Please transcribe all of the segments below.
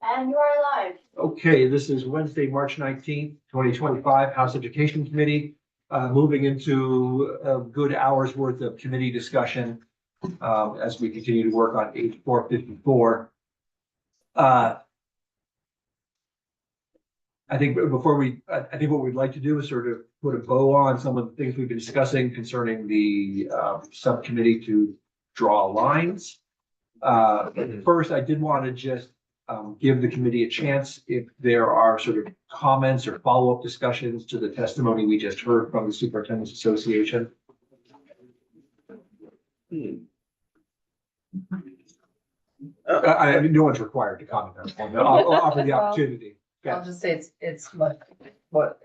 And you are live. Okay, this is Wednesday, March 19th, 2025, House Education Committee. Moving into a good hour's worth of committee discussion as we continue to work on H454. I think before I think what we'd like to do is sort of put a bow on some of the things we've been discussing concerning the subcommittee to draw lines. First, I did want to just give the committee a chance if there are sort of comments or follow-up discussions to the testimony we just heard from the Superintendent's Association. I mean, no one's required to comment on it. I'll offer the opportunity. I'll just say it's what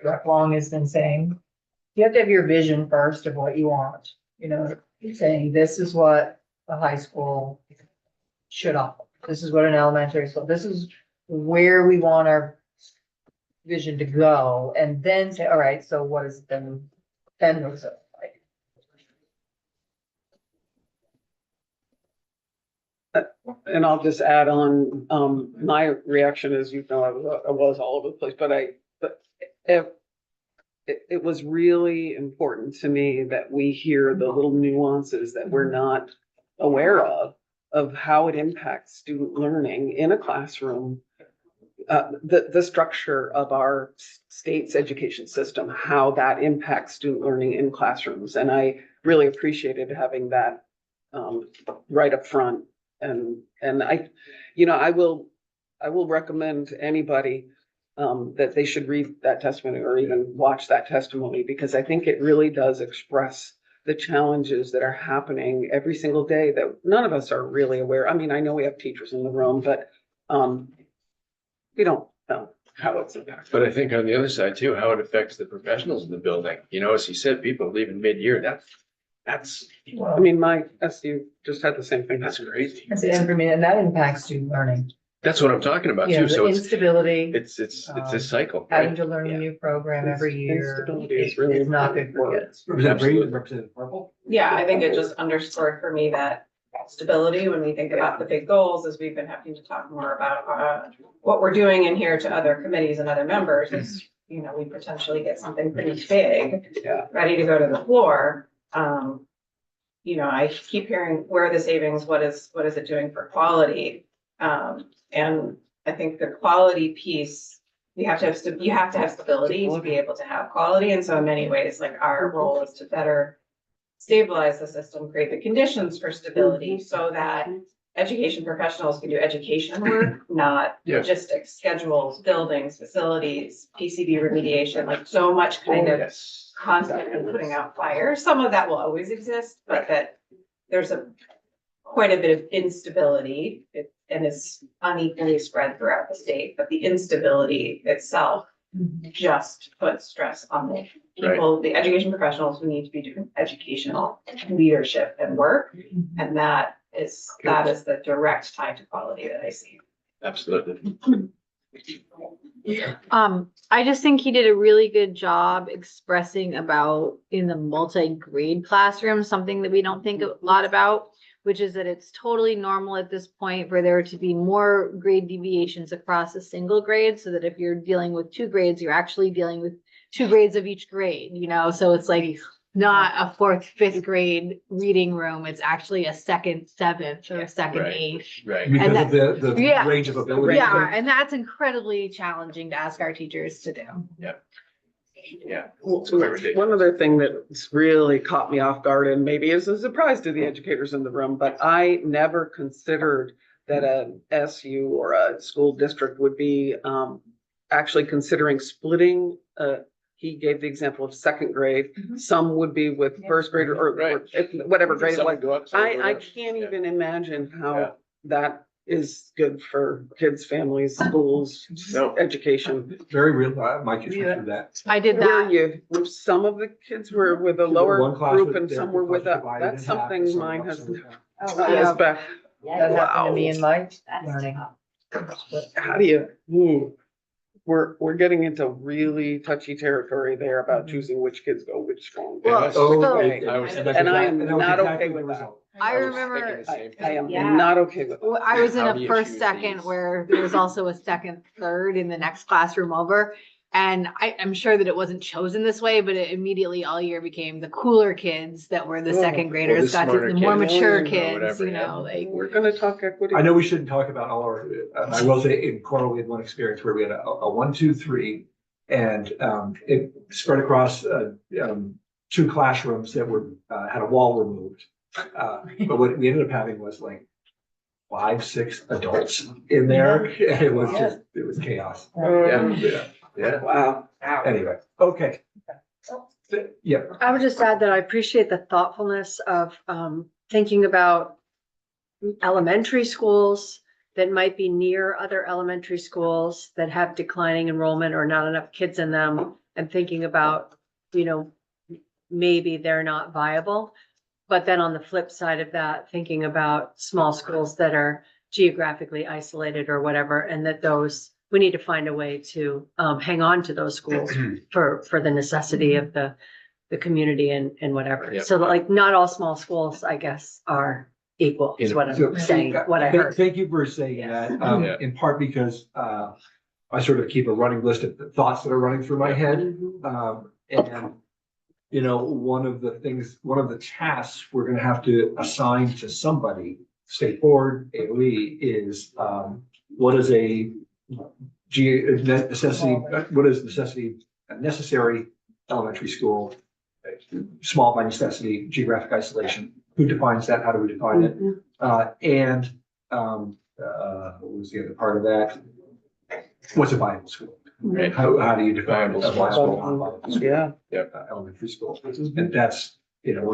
Rep. Long has been saying. You have to have your vision first of what you want, you know, saying this is what the high school should offer. This is what an elementary school, this is where we want our vision to go, and then say, all right, so what is then looks like? And I'll just add on, my reaction is, you know, I was all over the place, but it was really important to me that we hear the little nuances that we're not aware of how it impacts student learning in a classroom. The structure of our state's education system, how that impacts student learning in classrooms. And I really appreciated having that right up front. And I will recommend to anybody that they should read that testimony or even watch that testimony, because I think it really does express the challenges that are happening every single day that none of us are really aware. I mean, I know we have teachers in the room, but we don't know how it's impacted. But I think on the other side too, how it affects the professionals in the building. You know, as he said, people leaving mid-year, that's, I mean, my SU just had the same thing. that's crazy. That's it for me, and that impacts student learning. That's what I'm talking about You know, too. So the it's instability, it's a cycle, having right? to learn a new program every year. Instability is really It's not good for kids. Representative Brady, Absolutely. Representative Purple. Yeah, I think it just underscored for me that stability, when we think about the big goals, as we've been having to talk more about what we're doing in here to other committees and other members, is, you know, we potentially get something pretty big, ready to go to the floor. You know, I keep hearing, where are the savings? What is it doing for quality? And I think the quality piece, you have to have stability to be able to have quality. And so in many ways, like, our role is to better stabilize the system, create the conditions for stability so that education professionals can do education work, not Yeah. logistics, schedules, buildings, facilities, PCB remediation, like so much kind of Yes. constantly putting out fires. Some of that will always exist, but that there's quite a bit of instability, and it's unequally spread throughout the state, but the instability itself just puts stress on the people, the education professionals who need to be doing educational leadership and work. And that is the direct tie to quality that I see. Absolutely. I just think he did a really good job expressing about, in the multi-grade classroom, something that we don't think a lot about, which is that it's totally normal at this point for there to be more grade deviations across a single grade, so that if you're dealing with 2 grades, you're actually dealing with 2 grades of each grade, you know? So it's like not a 4th, 5th grade reading room. It's actually a 2nd, 7th, or a 2nd, Right. 8th. Right. Because of the Yeah. range of ability. Yeah, and that's incredibly challenging to ask our teachers to do. Yeah. One other thing that's really caught me off guard, and maybe is a surprise to the educators in the room, but I never considered that an SU or a school district would be actually considering splitting. He gave the example of 2nd grade. Some would be with 1st grade or whatever grade it was. I can't even imagine how that is good for kids, families, schools, No. education. Very real. My kids went through that. I did Where that. some of the kids were with a One lower class group was- and their some were with class was a, divided that's in half, something some mine were- has. some were- Yes, back. That happened to me in my learning. How do you, we're getting into really touchy territory there about choosing which kids go which school. Well, Oh, so- I was- And I am not okay with that. I was remember- thinking the same I am thing. Yeah. not okay with Well, that. I was in How a do you first choose second these? where there was also a second, third in the next classroom over. And I'm sure that it wasn't chosen this way, but it immediately all year became the cooler kids that were the Oh, second graders the got to, smarter the more kids. mature Or kids, whatever, you yeah. know, like. We're gonna talk equity. I know we shouldn't talk about all our, I will say in Cornwall, we had one experience where we had a 1, 2, 3. And it spread across two classrooms that were, had a wall removed. But what we ended up having was like 5, 6 adults in there. And it was just, it was chaos. Yeah, Yeah. yeah. Wow. Anyway, okay. Yeah, I would just add that I appreciate the thoughtfulness of thinking about elementary schools that might be near other elementary schools that have declining enrollment or not enough kids in them, and thinking about, you know, maybe they're not viable. But then on the flip side of that, thinking about small schools that are geographically isolated or whatever, and that those, we need to find a way to hang on to those schools for the necessity of the community and whatever. Yep. So like, not all small schools, I guess, are equal, is what So- I'm saying, what I heard. Thank you for saying that, Yeah. in part because I sort of keep a running list of the thoughts that are running through my head. And, you know, one of the tasks we're gonna have to assign to somebody, state board, AOE, is what is a necessary elementary school, small by necessity, geographic isolation. Who defines that? How do we define it? And what was the other part of that? What's a viable school? Right. How do you define a Viable viable school. non-viable school? Yeah. Elementary school. And that's, you know,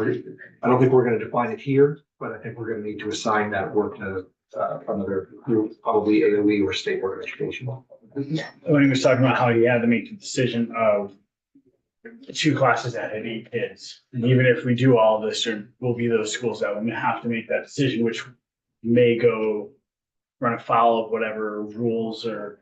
I don't think we're gonna define it here, but I think we're gonna need to assign that work to another group, probably AOE or State Board of Education. When he was talking about how he had to make the decision of the 2 classes that had 8 kids. And even if we do all this, there will be those schools that will have to make that decision, which may go run afoul of whatever rules or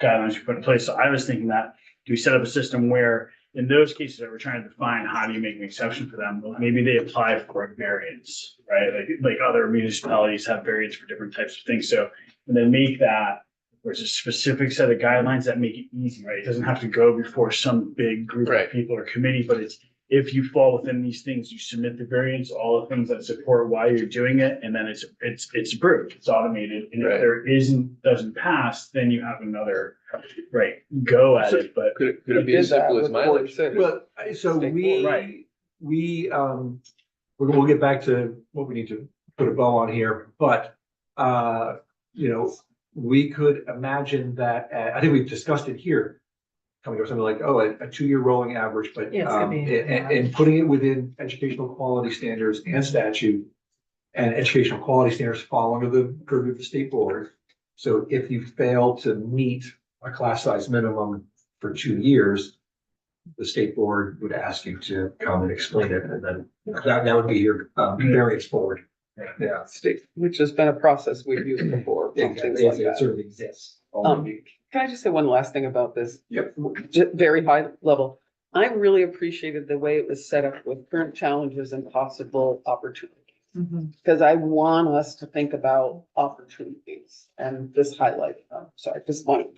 guidelines we put in place. So I was thinking that, do we set up a system where in those cases that we're trying to define, how do you make an exception for them? Well, maybe they apply for a variance, right? Like other municipalities have variance for different types of things. So, and then make that where it's a specific set of guidelines that make it easy, right? It doesn't have to go before some big group Right. of people or committee, but it's, if you fall within these things, you submit the variance, all the things that support why you're doing it, and then it's approved, it's automated. And Right. if there doesn't pass, then you have another, right, go at it, but Could it be Did as simple that as with Fort mileage? City. Well, so State Right. we'll get back to what we need to put a bow on here, but, you know, we could imagine that, I think we've discussed it here, coming up with something like, oh, a 2-year rolling average, but, Yeah, it's gonna be- and putting it within educational quality standards and statute. And educational quality standards fall under the purview of the state board. So if you fail to meet a class size minimum for 2 years, the state board would ask you to come and explain it, and then that would be your variance board. Yeah, State, which has been a process we've used before, things like it that. certainly exists. Can I just say one last thing about this? Yep. Very high level. I really appreciated the way it was set up with current challenges and possible opportunities. Because I want us to think about opportunities, and this highlighted them. Sorry, just one.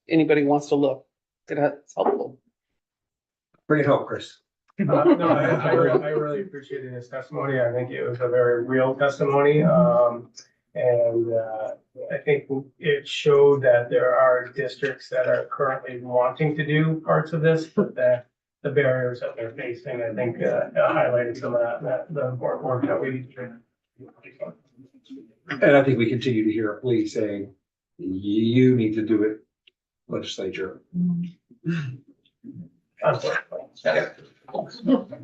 Anybody wants to look, it's helpful. Bring it home, Chris. No, I really appreciated his testimony. I think it was a very real testimony. And I think it showed that there are districts that are currently wanting to do parts of this, but the barriers that they're facing, I think, highlighted some of the important work that we do. And I think we continue to hear a plea saying, you need to do it, legislature. Unfortunately.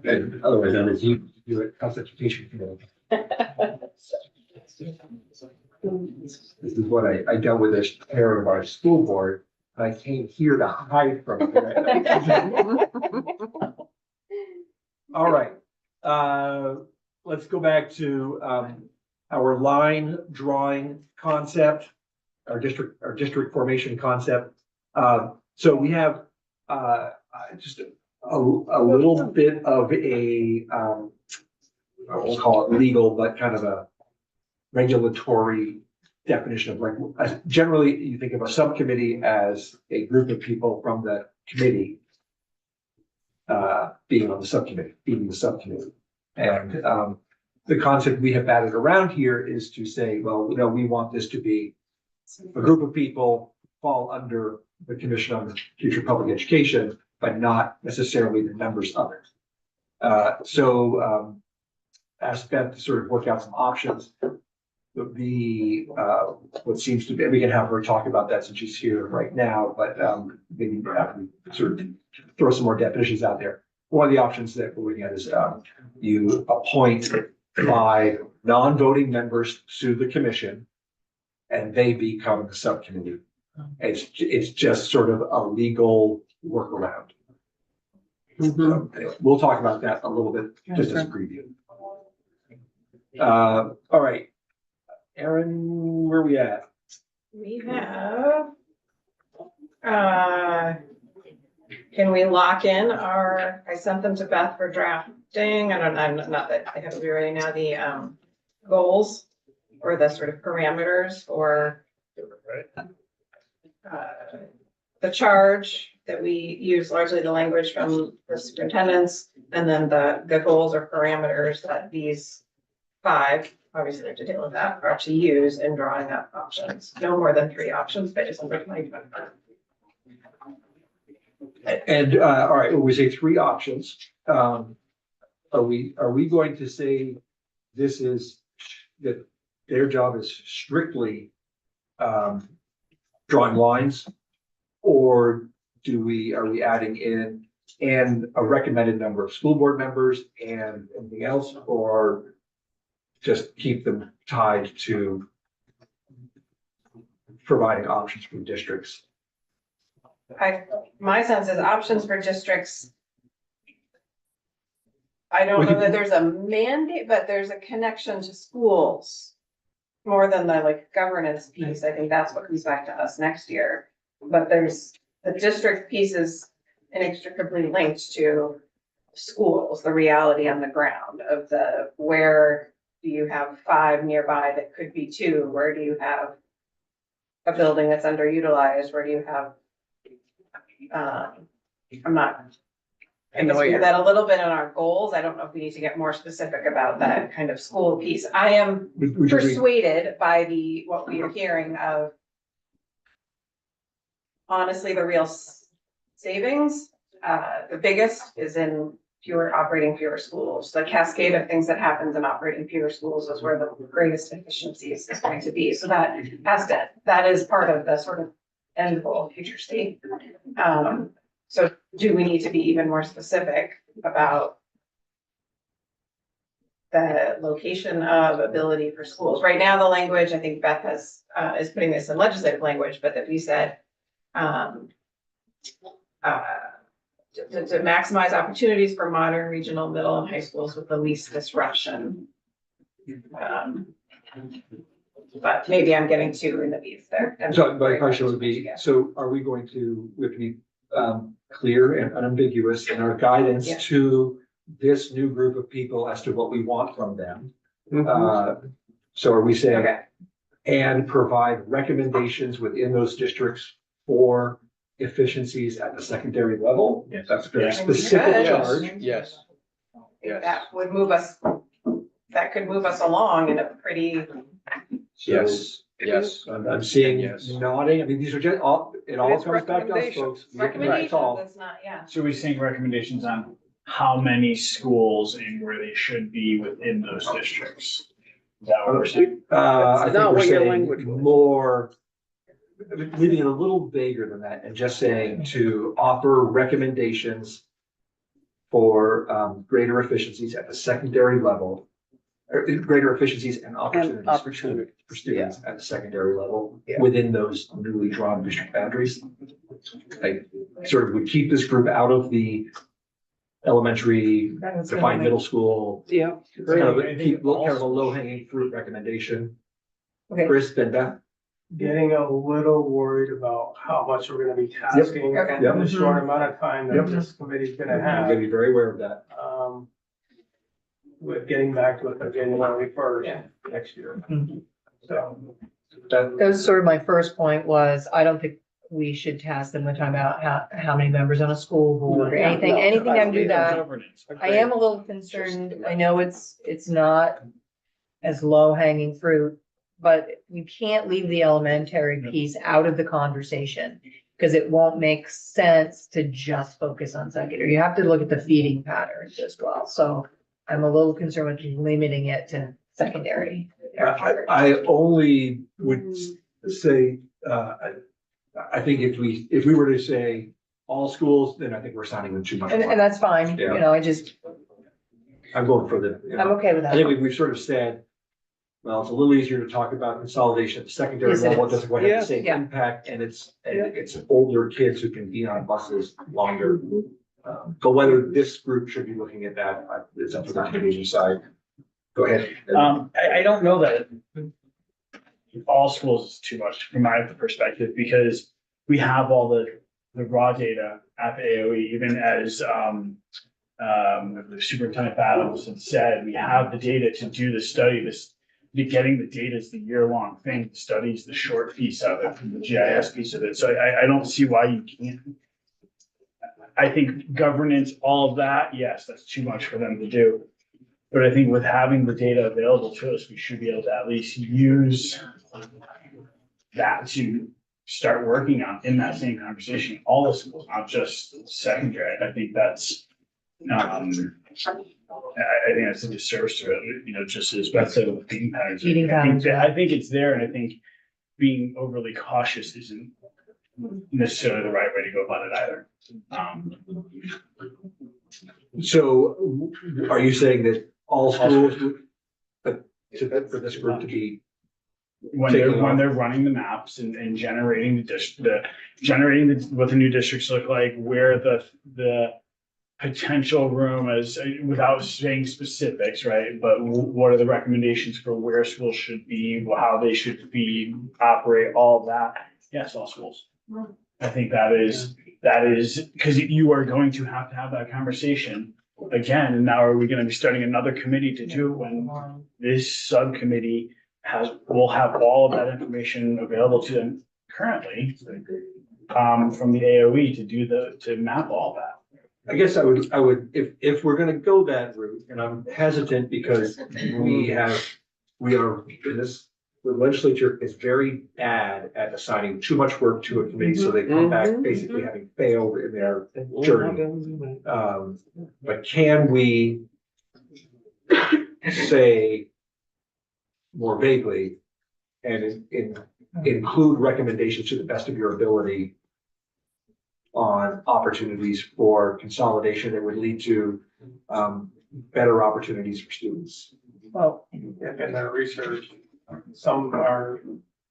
And otherwise, then it's you do it, House Education Committee. This is what I dealt with as chair of our school board. I came here to hide from it. All right, let's go back to our line drawing concept, our district formation concept. So we have just a little bit of a I won't call it legal, but kind of a regulatory definition of like, generally, you think of a subcommittee as a group of people from the committee being on the subcommittee, being the subcommittee. And the concept we have batted around here is to say, well, you know, we want this to be a group of people fall under the Commission on Future Public Education, but not necessarily the members of it. So asked Beth to sort of work out some options. What seems to be, we can have her talk about that since she's here right now, but maybe sort of throw some more definitions out there. One of the options that we're looking at is you appoint 5 non-voting members to the commission and they become the subcommittee. It's just sort of a legal workaround. So, anyway, we'll talk about that a little bit just as a preview. All right. Erin, where are we at? We have, can we lock in I sent them to Beth for drafting. I'm not that I have to be ready now, the goals or the sort of parameters for the charge that we use, largely the language from the superintendents, and then the goals or parameters that these 5, obviously there's detail of that, are to use in drawing up options. No more than 3 options by December 2025. And all right, when we say 3 options, are we going to say this is that their job is strictly drawing lines, or are we adding in and a recommended number of school board members and anything else, or just keep them tied to providing options for districts? My sense is options for districts. I don't know that there's a mandate, but there's a connection to schools more than the like governance piece. I think that's what comes back to us next year. But there's the district piece is inextricably linked to schools, the reality on the ground of where do you have 5 nearby that could be 2? Where do you have a building that's underutilized? Where do you have, I guess we have that a little bit in our goals. I don't know if we need to get more specific about that kind of school piece. I am persuaded by what we are hearing of, honestly, the real savings. The biggest is in operating fewer schools. The cascade of things that happens in operating fewer schools is where the greatest efficiencies is going to be. So that is part of the sort of end goal, future state. So do we need to be even more specific about the location of ability for schools? Right now, the language, I think Beth is putting this in legislative language, but that we said to maximize opportunities for modern regional middle and high schools with the least disruption. But maybe I'm getting too in the weeds there. So my question would be, so are we going to, we have to be clear and unambiguous in our guidance to this new group of people as to what we want from them? So are we saying, and provide recommendations within those districts for efficiencies at the secondary level? Yes. That's a very specific charge. Yes. That would move us, that could move us along in a pretty. Yes. Yes. I'm seeing Yes. nodding. I mean, these are just all, it all It's comes back to us, folks. We have to make a Recommendations, call. that's not, So we're seeing recommendations on how many schools and where they should be within those districts. Is that what we're saying? I think not we're what your saying language was. more, leaving it a little vaguer than that and just saying to offer recommendations for greater efficiencies at the secondary level, or greater efficiencies and opportunities for students at the secondary level within those newly drawn district boundaries. I sort of would keep this group out of the elementary, defined middle school. Yeah. Kind of keep kind of a low hanging fruit recommendation. Okay. Chris, then Beth. Getting a little worried about how much we're gonna be tasking Okay. in the short amount of time that Yep. this committee's gonna I'm have. gonna be very aware of that. with getting back to it on January first Yeah. next year. Mhm. So, That, That was sort of my first point was, I don't think we should task them with time about how many members on a school board or Yeah, anything, no, anything I that do think that. Governance. I am a little concerned. I know it's not as low hanging fruit, but we can't leave the elementary piece out of the conversation because it won't make sense to just focus on secondary. You have to look at the feeding patterns as well. So I'm a little concerned with limiting it to secondary. I only would say, I think if we were to say all schools, then I think we're signing them too much. And work. that's fine, Yeah. you know, I'm going for the, you I'm know, okay with I think that. we've sort of said, well, it's a little easier to talk about consolidation at the secondary Yes, it level. It is. doesn't quite have Yeah. the same Yeah. impact and it's older kids who can be on buses longer. But whether this group should be looking at that, it's up to the committee to decide. Go ahead. I don't know that all schools is too much from my perspective, because we have all the raw data at the AOE, even as, Superintendent Adams had said, we have the data to do the study. Getting the data is the year-long thing. The study is the short piece of it, the GIS piece of it. So I don't see why you can't. I think governance, all of that, yes, that's too much for them to do. But I think with having the data available to us, we should be able to at least use that to start working on in that same conversation, all the schools, not just secondary. I think that's, I think that's a disservice to it, you know, just as Beth said, with feeding patterns. Feeding patterns, yeah. I think it's there, and I think being overly cautious isn't necessarily the right way to go about it either. So are you saying that all schools, but for this group to be, When they're running the maps and generating what the new districts look like, where the potential room is, without saying specifics, right? But what are the recommendations for where schools should be, how they should be, operate, all of that? Yes, all schools. I think that is, because you are going to have that conversation again. And now are we going to be starting another committee to do it when this subcommittee will have all of that information available to them currently, from the AOE to map all that. I guess I would, if we're gonna go that route, and I'm hesitant because the legislature is very bad at assigning too much work to a committee, so they come back basically having failed in their journey. But can we say more vaguely and include recommendations to the best of your ability on opportunities for consolidation that would lead to better opportunities for students? Well, in their research, some are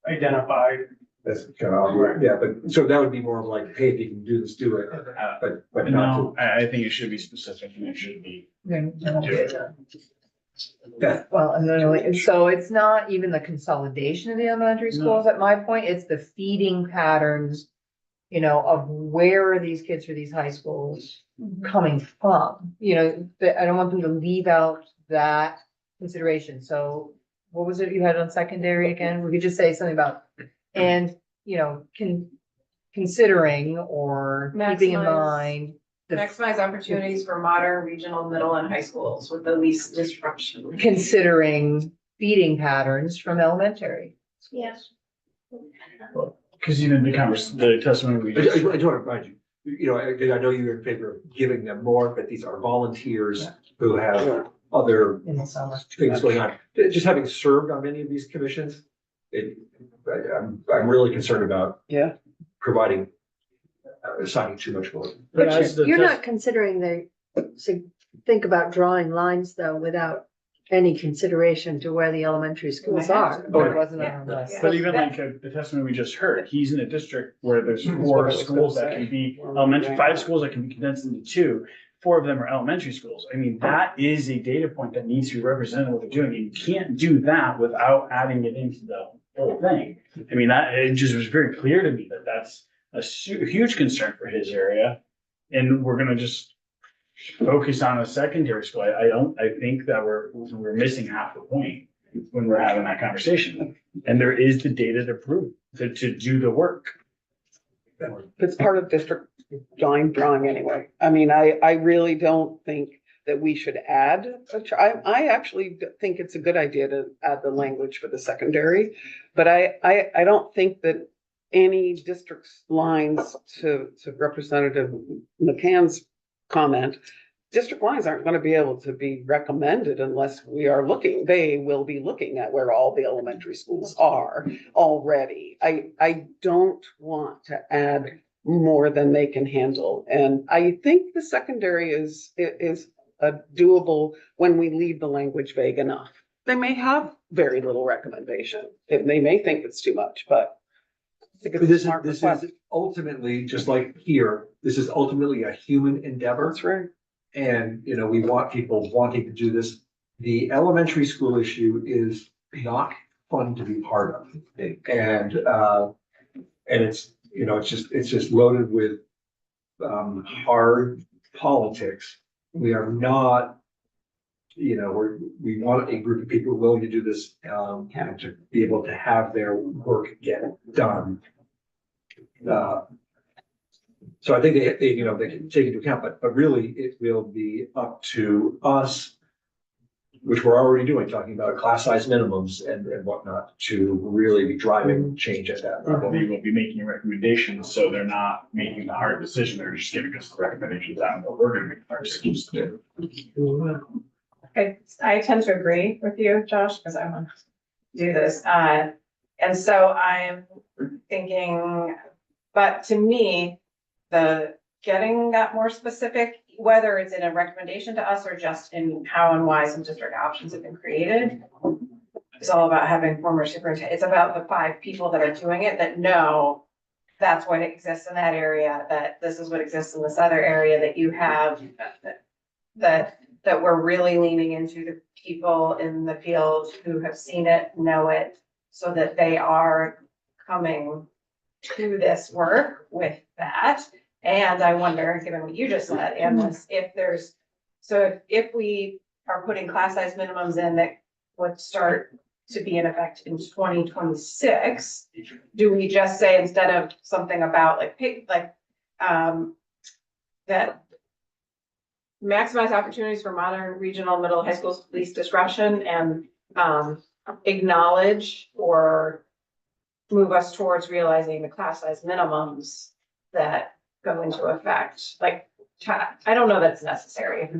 identified. That's kind of, yeah, but so that would be more of like, hey, if you can do this, do it, but not No, I think it should be specific, and it should be. to. Yeah, well, and so it's not even the consolidation of the elementary schools at my point, it's the feeding patterns, you know, of where are these kids for these high schools coming from? You know, I don't want them to leave out that consideration. So what was it you had on secondary again? We could just say something about, and, you know, considering or keeping in Maximize- mind. Maximize opportunities for modern, regional, middle and high schools with the least disruption. Considering feeding patterns from elementary. Yes. Because even the testimony we I just. just want to remind you, you know, I know you're in favor of giving them more, but these are volunteers who have other In the summer. things going on. Just having served on many of these commissions, I'm really concerned about Yeah. providing, assigning too much work. But as the You're test- not considering think about drawing lines though, without any consideration to where the elementary schools are. But it wasn't on the list. But even like the testimony we just heard, he's in a district where there's four schools that can be elementary, 5 schools that can be condensed into 2. 4 of them are elementary schools. I mean, that is a data point that needs to be represented what they're doing. You can't do that without adding it into the whole thing. I mean, it just was very clear to me that that's a huge concern for his area. And we're gonna just focus on a secondary school. I think that we're missing half the point when we're having that conversation. And there is the data to prove, to do the work. It's part of district line drawing anyway. I mean, I really don't think that we should add, I actually think it's a good idea to add the language for the secondary. But I don't think that any district's lines to Representative McCann's comment, district lines aren't going to be able to be recommended unless they will be looking at where all the elementary schools are already. I don't want to add more than they can handle. And I think the secondary is a doable when we leave the language vague enough. They may have very little recommendation. They may think it's too much, but I think it's a This smart is request. ultimately, just like here, this is ultimately a human endeavor. That's right. And, you know, we want people wanting to do this. The elementary school issue is not fun to be part of. And it's, you know, it's just loaded with hard politics. We are not, you know, we want a group of people willing to do this, and to be able to have their work get done. So I think they you know, they can take into account, but really it will be up to us, which we're already doing, talking about class size minimums and whatnot, to really be driving change at that level. They will be making recommendations, so they're not making the hard decision, they're just giving us the recommendations on what we're gonna make our decisions to do. I tend to agree with you, Josh, because I want to do this. And so I'm thinking, but to me, the getting that more specific, whether it's in a recommendation to us or just in how and why some district options have been created, it's all about having former superintendent. It's about the 5 people that are doing it that know that's what exists in that area, that this is what exists in this other area, that you have, that we're really leaning into the people in the field who have seen it, know it, so that they are coming to this work with that. And I wonder, given what you just said, and this, if we are putting class size minimums in that would start to be in effect in 2026, do we just say, instead of something about that maximize opportunities for modern regional middle high schools, least disruption, and acknowledge or move us towards realizing the class size minimums that go into effect? Like, I don't know that it's necessary if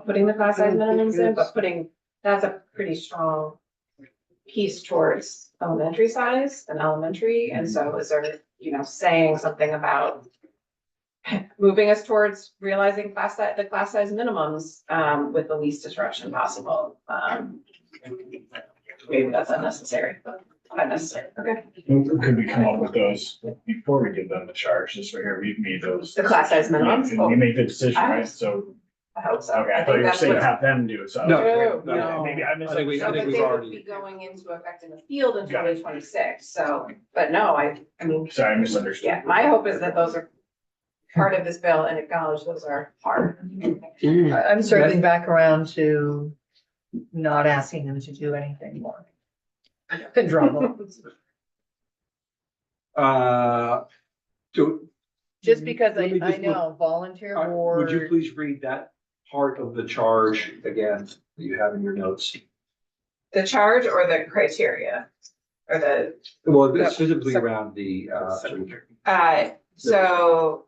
putting the class size minimums in, but that's a pretty strong piece towards elementary size and elementary. And so is there, you know, saying something about moving us towards realizing the class size minimums with the least disruption possible? Maybe that's unnecessary, but unnecessary. Okay. Could we come up with those before we give them the charge, just so here we've made those. The class size minimums? And we make the decision, right? So, I hope so. okay, I thought you were saying have them do it, so. No, no. Maybe I I think we- So, misunderstood. but we've they would already- be going into effect in the field in Got it. 2026, so, but no, I mean, Sorry, I misunderstood. yeah, my hope is that those are part of this bill and acknowledge those are hard. I'm circling back around to not asking them to do anything more. Drama. Just because Let me I just know volunteer would you board, please read that part of the charge again that you have in your notes? The charge or the criteria? Or the, Well, specifically around the, so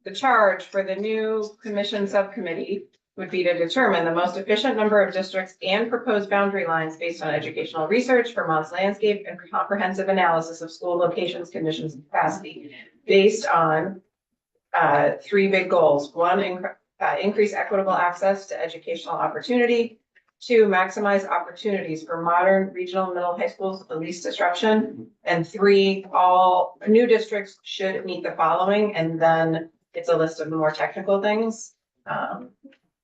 the charge for the new commission subcommittee would be to determine the most efficient number of districts and proposed boundary lines based on educational research, Vermont's landscape, and comprehensive analysis of school locations, conditions, and capacity, based on 3 big goals. 1, increase equitable access to educational opportunity. 2, maximize opportunities for modern regional middle high schools with the least disruption. And 3, all new districts should meet the following, and then it's a list of the more technical things.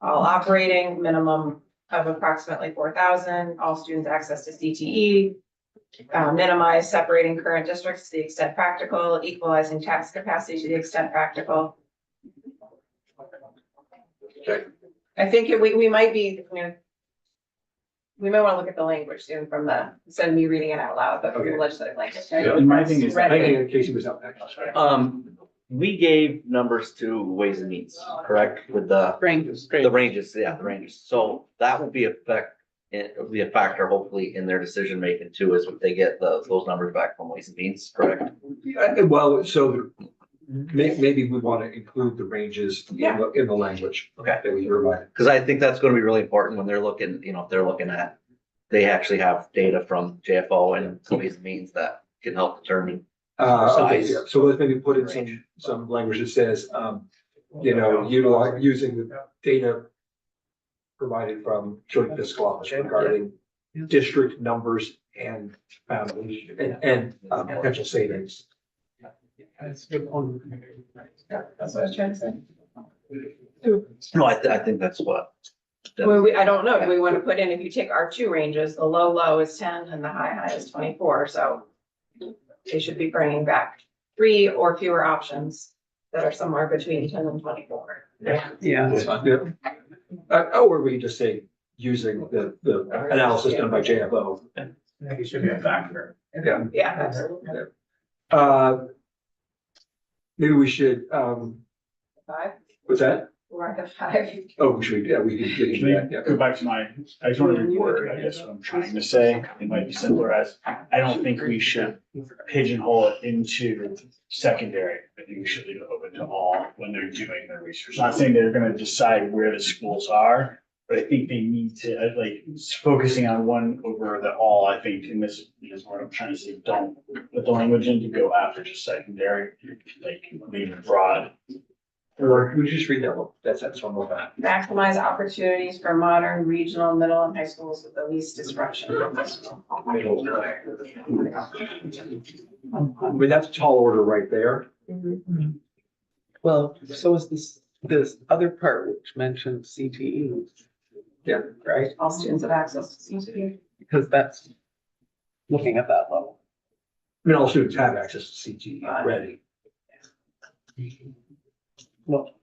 All operating minimum of approximately 4,000, all students access to CTE, minimize separating current districts to the extent practical, equalizing tax capacity to the extent practical. I think we might be, you know, we might want to look at the language soon from the, instead of me reading it out loud, but from the Okay. legislative language. Yeah, and my thing is, I Ready. think Casey was up next. We gave numbers to Ways and Means, correct, with the Ranges, ranges, yeah, the ranges. So that will be it will be a factor hopefully in their decision making too, is if they get those numbers back from Ways and Means, correct? Well, so maybe we want to include the ranges in the language. Okay. That we provide. Because I think that's gonna be really important when they're looking, if they're looking at, they actually have data from JFO and Ways and Means that can help determine. Okay, Size. yeah, so let's maybe put in some language that says, using the data provided from joint fiscal office regarding district numbers and potential savings. That's what I was trying to say. No, I think that's what. Well, I don't know. Do we want to put in, if you take our two ranges, the low is 10 and the high is 24, so they should be bringing back 3 or fewer options that are somewhere between 10 and 24. Yeah, that's fine. Yeah. Or we can just say, using the analysis done by JFO. I think it should be a factor. Yeah. Yeah, absolutely. Maybe we should, 5, what's that? we're at the 5. Oh, we should, yeah, we can get Can into that, we yeah. go back to I just want to reword, I guess, what I'm trying to say. It might be simpler as, I don't think we should pigeonhole it into secondary. I think we should leave it open to all when they're doing their research. Not saying they're gonna decide where the schools are, but I think they need to, like, focusing on one over the all, I think, and this is what I'm trying to say, don't put the language in to go after just secondary, like, leave it broad. Or we just read that one, that's one more time. Maximize opportunities for modern, regional, middle, and high schools with the least disruption. I mean, that's a tall order right there. Well, so is this other part which mentioned CTE. Yeah. Right, All students have access to CTE. because that's looking at that level. I mean, all students have access to CTE already. Well,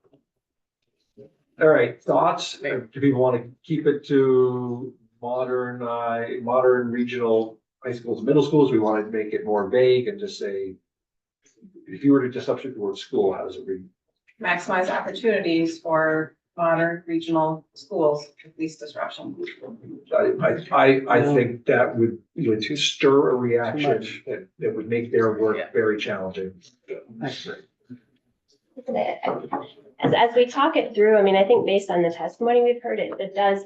All right, thoughts? Do people want to keep it to modern regional high schools, and middle schools? We want to make it more vague and just say, if you were to just substitute the word school, how does it read? Maximize opportunities for modern, regional schools with least disruption. I think that would stir a reaction that would make their work very challenging. As we talk it through, I mean, I think based on the testimony we've heard, it does,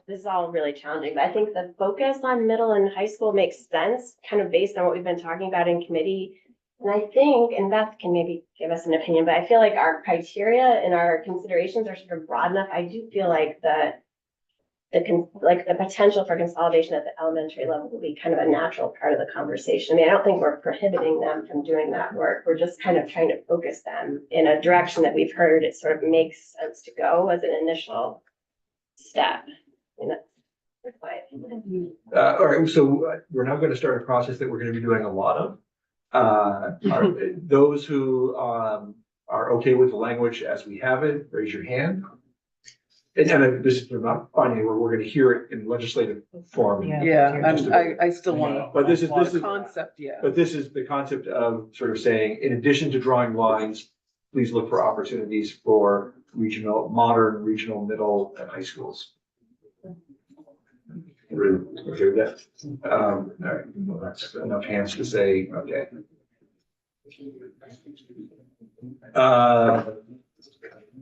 this is all really challenging, but I think the focus on middle and high school makes sense, kind of based on what we've been talking about in committee. And I think, and Beth can maybe give us an opinion, but I feel like our criteria and our considerations are sort of broad enough. I do feel like the potential for consolidation at the elementary level will be kind of a natural part of the conversation. I mean, I don't think we're prohibiting them from doing that work. We're just kind of trying to focus them in a direction that we've heard it sort of makes sense to go as an initial step. I mean, that's my opinion. All right, so we're now going to start a process that we're going to be doing a lot of. Those who are okay with the language as we have it, raise your hand. And this is not finding where we're going to hear it in legislative form. I still want to. But this is Concept, yeah. But this is the concept of sort of saying, in addition to drawing lines, please look for opportunities for modern regional, middle, and high schools. Okay with that? All right, well, that's enough hands to say, okay.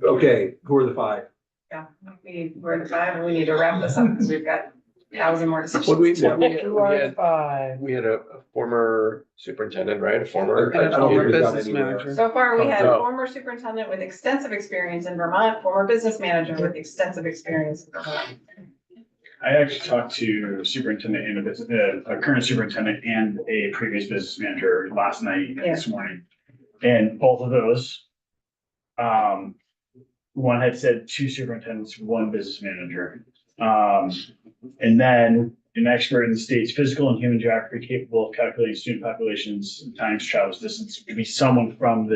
Okay, who are the 5? Yeah, we're at 5 and we need to wrap this up because we've got 1,000 more decisions. What do we, We had a former superintendent, right? A former. I don't think we've got Business anywhere. manager. So far, we had a Oh. former superintendent with extensive experience in Vermont, former business manager with extensive experience in Vermont. I actually talked to superintendent and a current superintendent and a previous business manager last night and this morning. And both of those, one had said 2 superintendents, 1 business manager. And then an expert in the state's physical and human geography capable of calculating student populations, times, travels, distance, could be someone from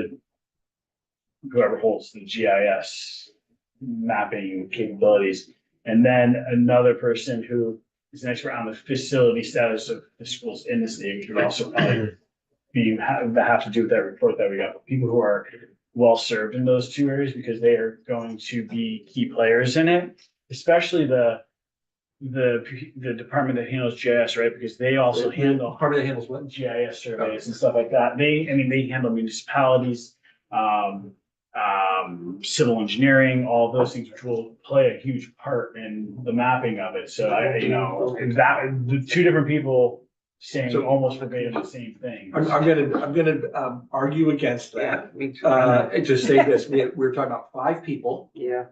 whoever holds the GIS mapping capabilities. And then another person who is an expert on the facility status of the schools in the state, which would also probably have to do with that report that we got. People who are well served in those two areas because they are going to be key players in it, especially the department that handles GIS, right? Because they also handle Department that handles what? GIS surveys and stuff like that. They handle municipalities, civil engineering, all those things, which will play a huge part in the mapping of it. So the two different people saying So- almost verbatim the same thing. I'm gonna argue against that. Yeah, me too. And just say this, we're talking about 5 people. Yeah.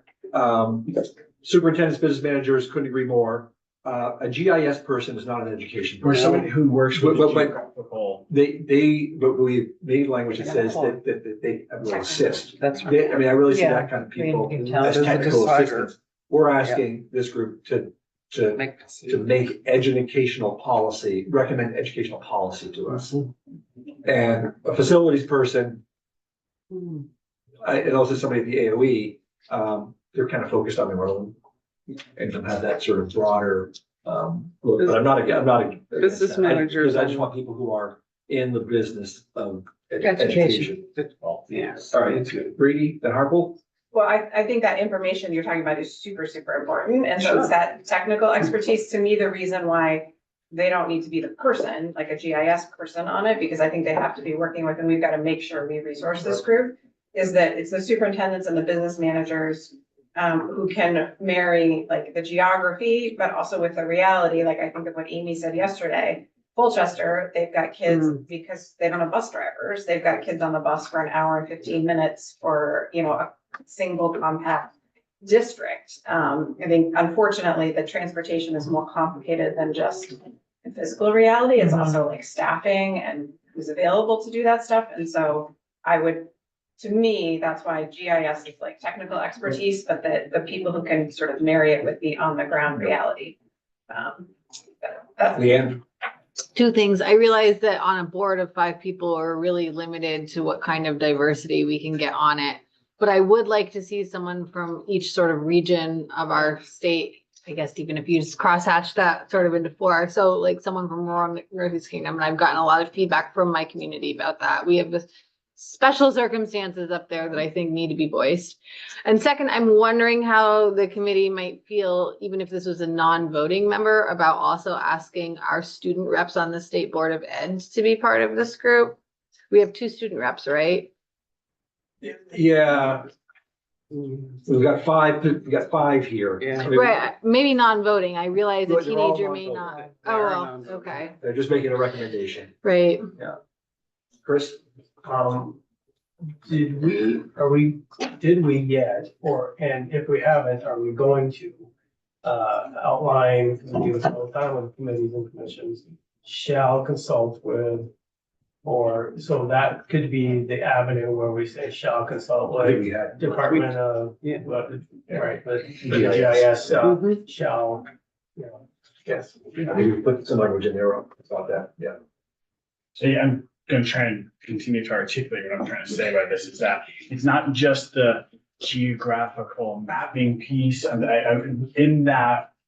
Superintendents, business managers, couldn't agree more. A GIS person is not an education Or person. someone who works with the But- geographical. But we made language that says that they will assist. That's right. I mean, I really see Yeah. that kind of people I mean, you can tell as them. technical Decider. assistants. We're asking this group to Make to decisions. make educational policy, recommend educational policy to us. And a facilities person, and also somebody at the AOE, they're kind of focused on their own and don't have that sort of broader, look, but I'm not against Business that. managers Because I just and- want people who are in the business of Education. education. Yes. All right, Brady, then Harple? Well, I think that information you're talking about is super, super important. And so it's that technical expertise, to me, the reason why they don't need to be the person, like a GIS person on it, because I think they have to be working with, and we've got to make sure we resource this group, is that it's the superintendents and the business managers who can marry like the geography, but also with the reality. Like I think of what Amy said yesterday, Colchester, they've got kids because they don't have bus drivers. They've got kids on the bus for an hour and 15 minutes for, a single compact district. I think unfortunately, the transportation is more complicated than just the physical reality. It's also like staffing and who's available to do that stuff. And so to me, that's why GIS is like technical expertise, but the people who can sort of marry it with the on the ground reality. That's Leanne? 2 things. I realize that on a board of 5 people are really limited to what kind of diversity we can get on it. But I would like to see someone from each sort of region of our state. I guess even if you just crosshatch that sort of into 4. So like someone from rural Northeast Kingdom, and I've gotten a lot of feedback from my community about that. We have this special circumstances up there that I think need to be voiced. And second, I'm wondering how the committee might feel, even if this was a non-voting member, about also asking our student reps on the State Board of Ed to be part of this group. We have 2 student reps, right? Yeah. We've got 5 here. Yeah. I mean, Right, maybe non-voting. I realize a Well, they're all teenager may non-voting. not. They Oh, are well, non-voting. okay, They're just making a recommendation. right. Chris? Did we yet, and if we haven't, are we going to outline, we do this all the time with committees and commissions, shall consult with, or, so that could be the avenue where we say shall consult I think with we had. Department of, Yeah. right, but GIS. GIS Mhm. shall, yes. I think we put some language in there about that, yeah. So yeah, I'm gonna try and continue to articulate what I'm trying to say about this, is that it's not just the geographical mapping piece.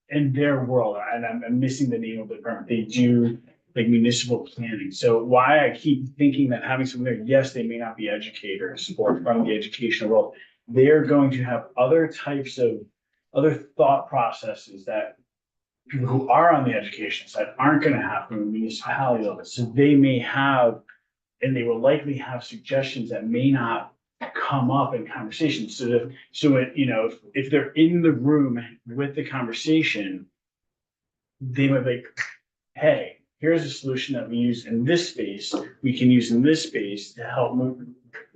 In their world, and I'm missing the name of the department, they do like municipal planning. So why I keep thinking that having someone there, yes, they may not be educators or from the educational world. They're going to have other types of, other thought processes that people who are on the education side aren't gonna have from a municipality level. So they may have, and they will likely have suggestions that may not come up in conversations. If they're in the room with the conversation, they might be like, hey, here's a solution that we use in this space, we can use in this space to help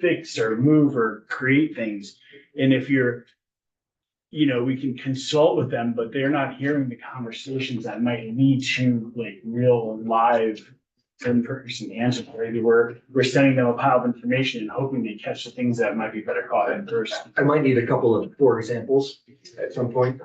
fix or move or create things. And if we can consult with them, but they're not hearing the conversations that might lead to like real live in-person answers. Maybe we're sending them a pile of information and hoping they catch the things that might be better caught in person. I might need a couple of 4 examples at some point.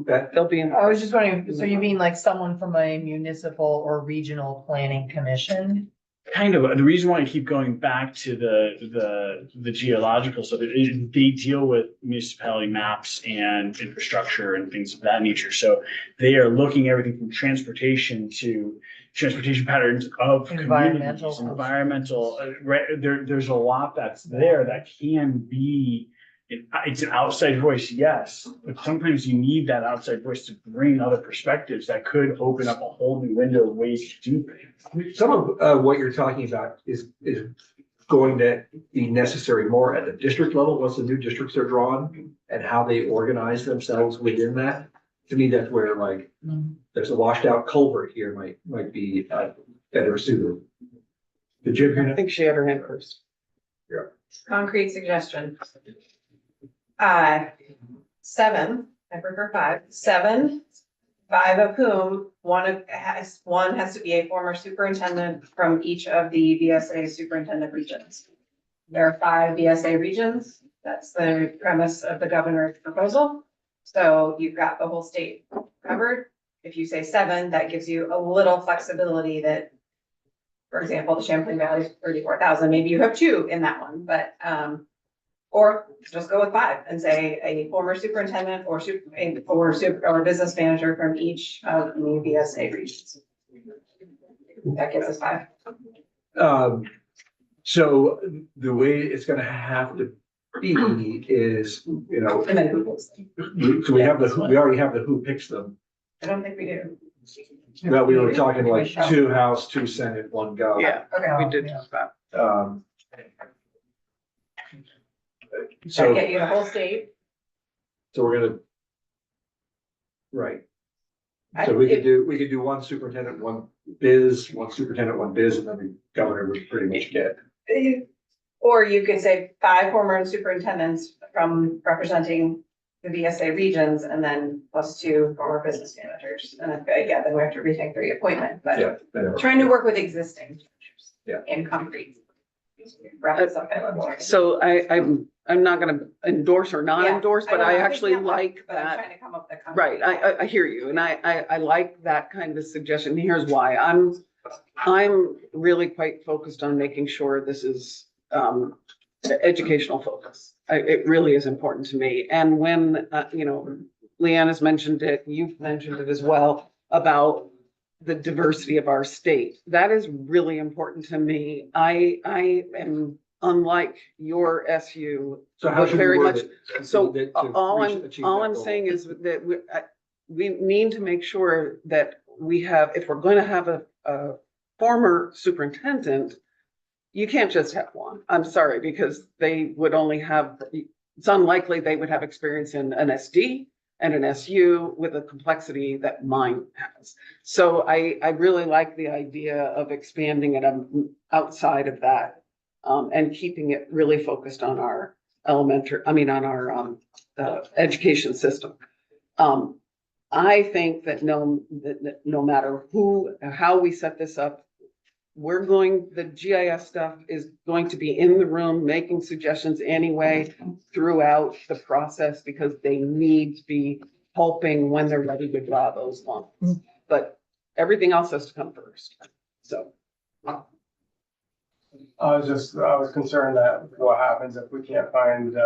That, They'll be in. I was just wondering, so you mean like someone from a municipal or regional planning commission? kind of, the reason why I keep going back to the geological stuff, they deal with municipality maps and infrastructure and things of that nature. So they are looking at everything from transportation to transportation patterns of Environmental. communities, environmental, right, there's a lot that's there that can be, it's an outside voice, yes, but sometimes you need that outside voice to bring other perspectives that could open up a whole new window of ways to do things. Some of what you're talking about is going to be necessary more at the district level, once the new districts are drawn and how they organize themselves within that. To me, that's where like, there's a washed out culvert here might be better suited. Did you I think she had her hand first. Concrete suggestion. 7, I prefer 5, 7, 5 of whom one has to be a former superintendent from each of the VSA superintendent regions. There are 5 VSA regions. That's the premise of the governor's proposal. So you've got the whole state covered. If you say 7, that gives you a little flexibility that, for example, the Champlain Valley is 34,000, maybe you have 2 in that one, but, or just go with 5 and say a former superintendent or business manager from each of the VSA regions. That gives us 5. So the way it's gonna have to be is, you know, And then who picks them? so we already have the who picks them. I don't think we do. Well, we were talking like 2 House, 2 Senate, 1 Gov. Yeah, Okay. we did talk about. That So, get you the whole state. so we're gonna. Right, so we could do 1 superintendent, 1 biz, 1 superintendent, 1 biz, and then the governor would pretty much get. Or you could say 5 former superintendents from representing the VSA regions and then +2 former business managers. And then, again, then we have to rethink the reappointment, but Yeah. trying to work with existing. Yeah. In concrete. Wrap this up. So I'm not gonna endorse or not Yeah, endorse, but know, I think actually we have one, like but I'm that. Trying to come up with a. Right, I hear you, and I like that kind of suggestion. Here's why. I'm really quite focused on making sure this is educational focus. It really is important to me. And when, Leanne has mentioned it, you've mentioned it as well, about the diversity of our state. That is really important to me. I am unlike your SU. So how but should we very word much. it? So to all achieve I'm that goal? saying is that we need to make sure that we have, if we're going to have a former superintendent, you can't just have 1. I'm sorry, because they would only have, it's unlikely they would have experience in an SD and an SU with the complexity that mine has. So I really like the idea of expanding it outside of that. And keeping it really focused on our education system. I think that no matter how we set this up, the GIS stuff is going to be in the room, making suggestions anyway throughout the process, because they need to be helping when they're ready to draw those lines. But everything else has to come first, so. I was concerned that what happens if we can't find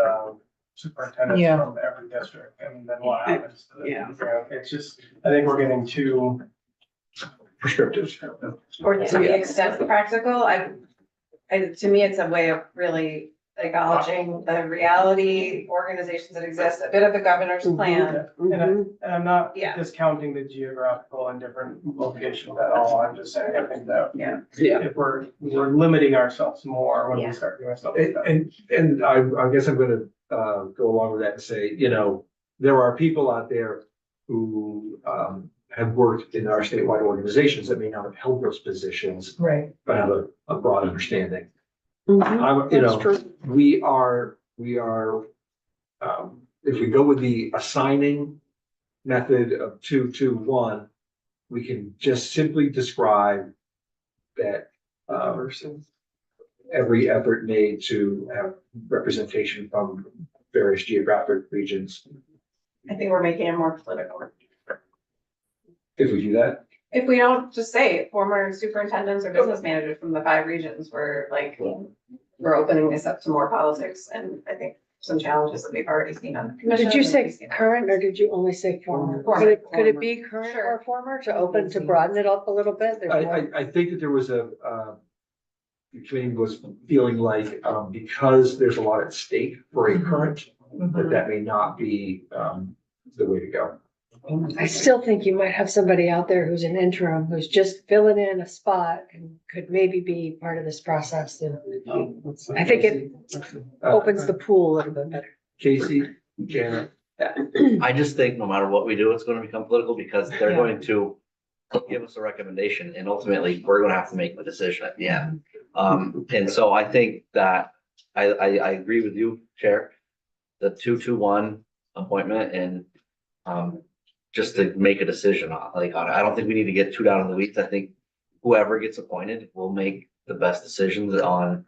superintendents Yeah. from every district, and then what happens to the Yeah. program? It's just, I think we're getting too Prescriptive. Or to the extent practical, to me, it's a way of really acknowledging the reality, organizations that exist, a bit of the governor's plan. Mhm. And I'm not Yeah. discounting the geographical and different locations at all. I'm just saying, I think that Yeah. Yeah. if we're limiting ourselves more when Yeah. we start doing stuff like that. And I guess I'm gonna go along with that and say, there are people out there who have worked in our statewide organizations that may not have held those positions, Right. but have a broad understanding. Mhm. That's true. We are, if we go with the assigning method of 2-2-1, we can just simply describe that every effort made to have representation from various geographic regions. I think we're making it more political. If we do that, if we don't just say former superintendents or business managers from the 5 regions, we're opening this up to more politics, and I think some challenges that we've already seen on the commission. Did you and say we've seen- current or did you only say former? Former. Could it be current or former to open, to broaden it up a little bit? There's more. I think that there was the committee was feeling like, because there's a lot at stake for a current, that may not be, the way to go. I still think you might have somebody out there who's an interim, who's just filling in a spot and could maybe be part of this process. And I think it opens the pool a little bit better. Casey, Janet, I just think no matter what we do, it's gonna become political because they're going to give us a recommendation and ultimately we're gonna have to make the decision at the end. And so I think that I agree with you, Chair. The 2-2-1 appointment and just to make a decision on it. I don't think we need to get too down in the weeds. I think whoever gets appointed will make the best decisions on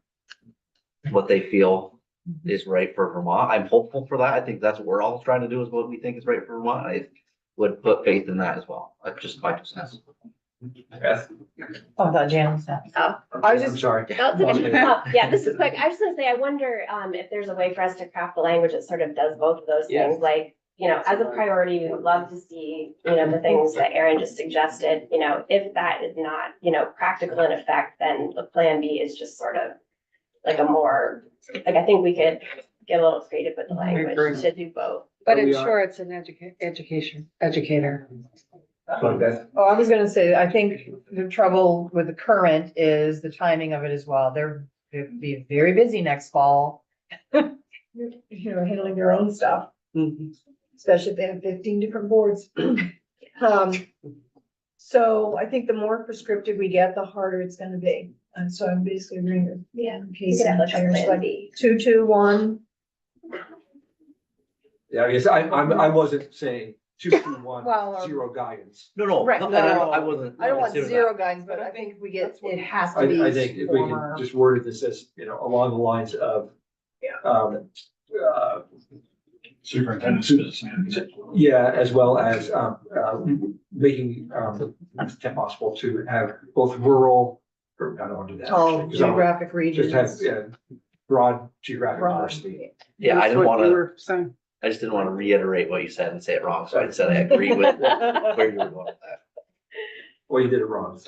what they feel is right for Vermont. I'm hopeful for that. I think that's what we're all trying to do is what we think is right for Vermont. I would put faith in that as well. That's just my 2 cents. Beth, Oh, I thought Jan was that. Oh, I was I'm just, sorry. no, it's okay. Oh, yeah, this is quick. I was just gonna say, I wonder, if there's a way for us to craft the language that sort of does both of those Yes. things, like, as a priority, we would love to see, the things that Erin just suggested, if that is not, practical in effect, then the plan B is just sort of like a more, I think we could get a little creative with the agree. language to do both. But We ensure it's an educator. Beth, oh, I was gonna say, I think the trouble with the current is the timing of it as well. They'll be very busy next fall. Handling their own stuff, especially if they have 15 different boards. So I think the more prescriptive we get, the harder it's gonna be. And so I'm basically agreeing with Yeah. Casey and Like a Chair's plan like B. 2-2-1. yeah, I guess I wasn't saying 2-2-1, Well, 0 guidance. No, Right, and no. I wasn't. I don't want considering 0 guidance, but I think if we get, it has to be. I think if we can former. just word this as, along the lines of, Superintendent's business manager. yeah, as well as, making, it possible to have both rural, or I don't want to do that. All actually, 'cause I don't- geographic regions. Just have, broad geographic Broad. diversity. Yeah, I That's didn't what you wanna, were saying. I just didn't wanna reiterate what you said and say it wrong. So I said I agree with where you were going with Well, you did it wrong.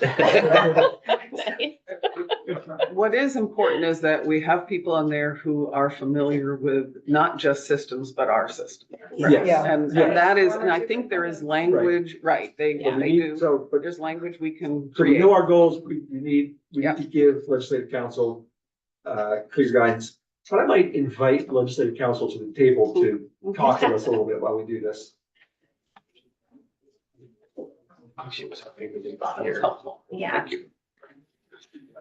What is important is that we have people on there who are familiar with not just systems, but our system. Yes. Yeah. And Yes. that is, and I think there is language, right, they But we they need- do, So, but there's language we can so we create. know our goals, we need Yeah. to give legislative council, clear guidance. But I might invite legislative council to the table to talk to us a little bit while we do this. She was helping with the That's here. helpful. Yeah. Thank you.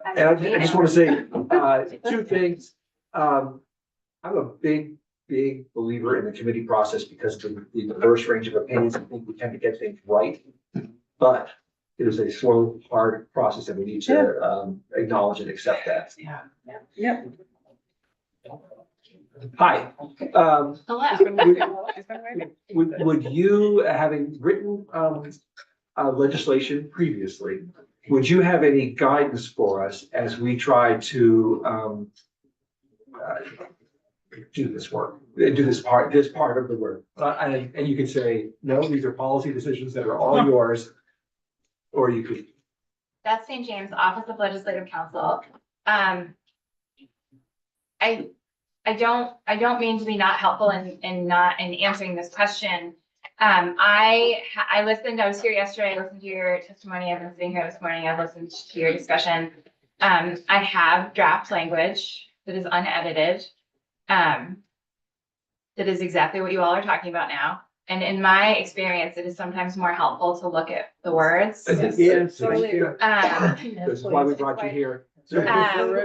And I just want to say, 2 things. I'm a big believer in the committee process because of the diverse range of opinions. I think we tend to get things right. But it is a slow, hard process and we need to, acknowledge and accept that. Yeah. Hi, She's been waiting. She's been waiting. would you, having written, legislation previously, would you have any guidance for us as we try to, do this work, do this part of the work? And you could say, no, these are policy decisions that are all yours. Or you could, Beth St. James, Office of Legislative Counsel. I don't mean to be not helpful in answering this question. I listened, I was here yesterday, I listened to your testimony, I've been sitting here this morning, I've listened to your discussion. I have draft language that is unedited. That is exactly what you all are talking about now. And in my experience, it is sometimes more helpful to look at the words. Yes. that's why we brought you here. So I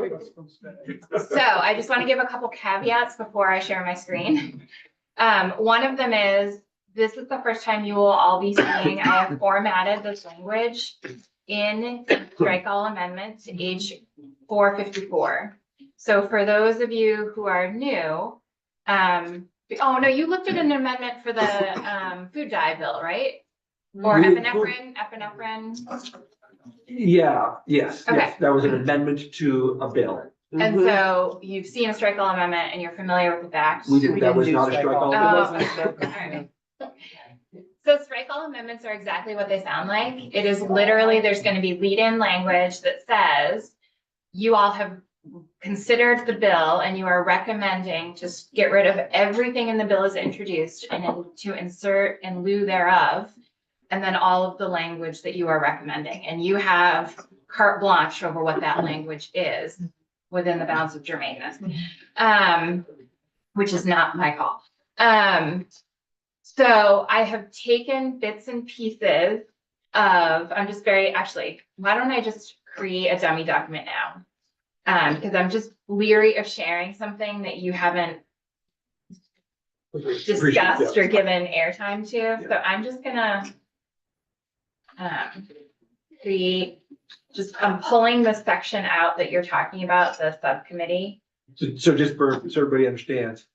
just want to give a couple caveats before I share my screen. One of them is, this is the first time you will all be seeing, I have formatted this language in strike all amendment to H 454. So for those of you who are new, oh no, you looked at an amendment for the food dye bill, right? Or We- epinephrine? Yes, Okay. that was an amendment to a bill. And Mhm. so you've seen a strike all amendment and you're familiar with the fact. We did, that was do not a strike strike all. all. Oh, bill. okay. Alright. So strike all amendments are exactly what they sound like. It is literally, there's gonna be lead-in language that says, you all have considered the bill and you are recommending to get rid of everything in the bill as introduced and then to insert in lieu thereof, and then all of the language that you are recommending. And you have carte blanche over what that language is within the bounds of germaneness, which is not my call. So I have taken bits and pieces of, actually, why don't I just create a dummy document now? Because I'm just leery of sharing something that you haven't discussed or given airtime to. So I'm just gonna I'm pulling the section out that you're talking about, the subcommittee. So just so everybody understands,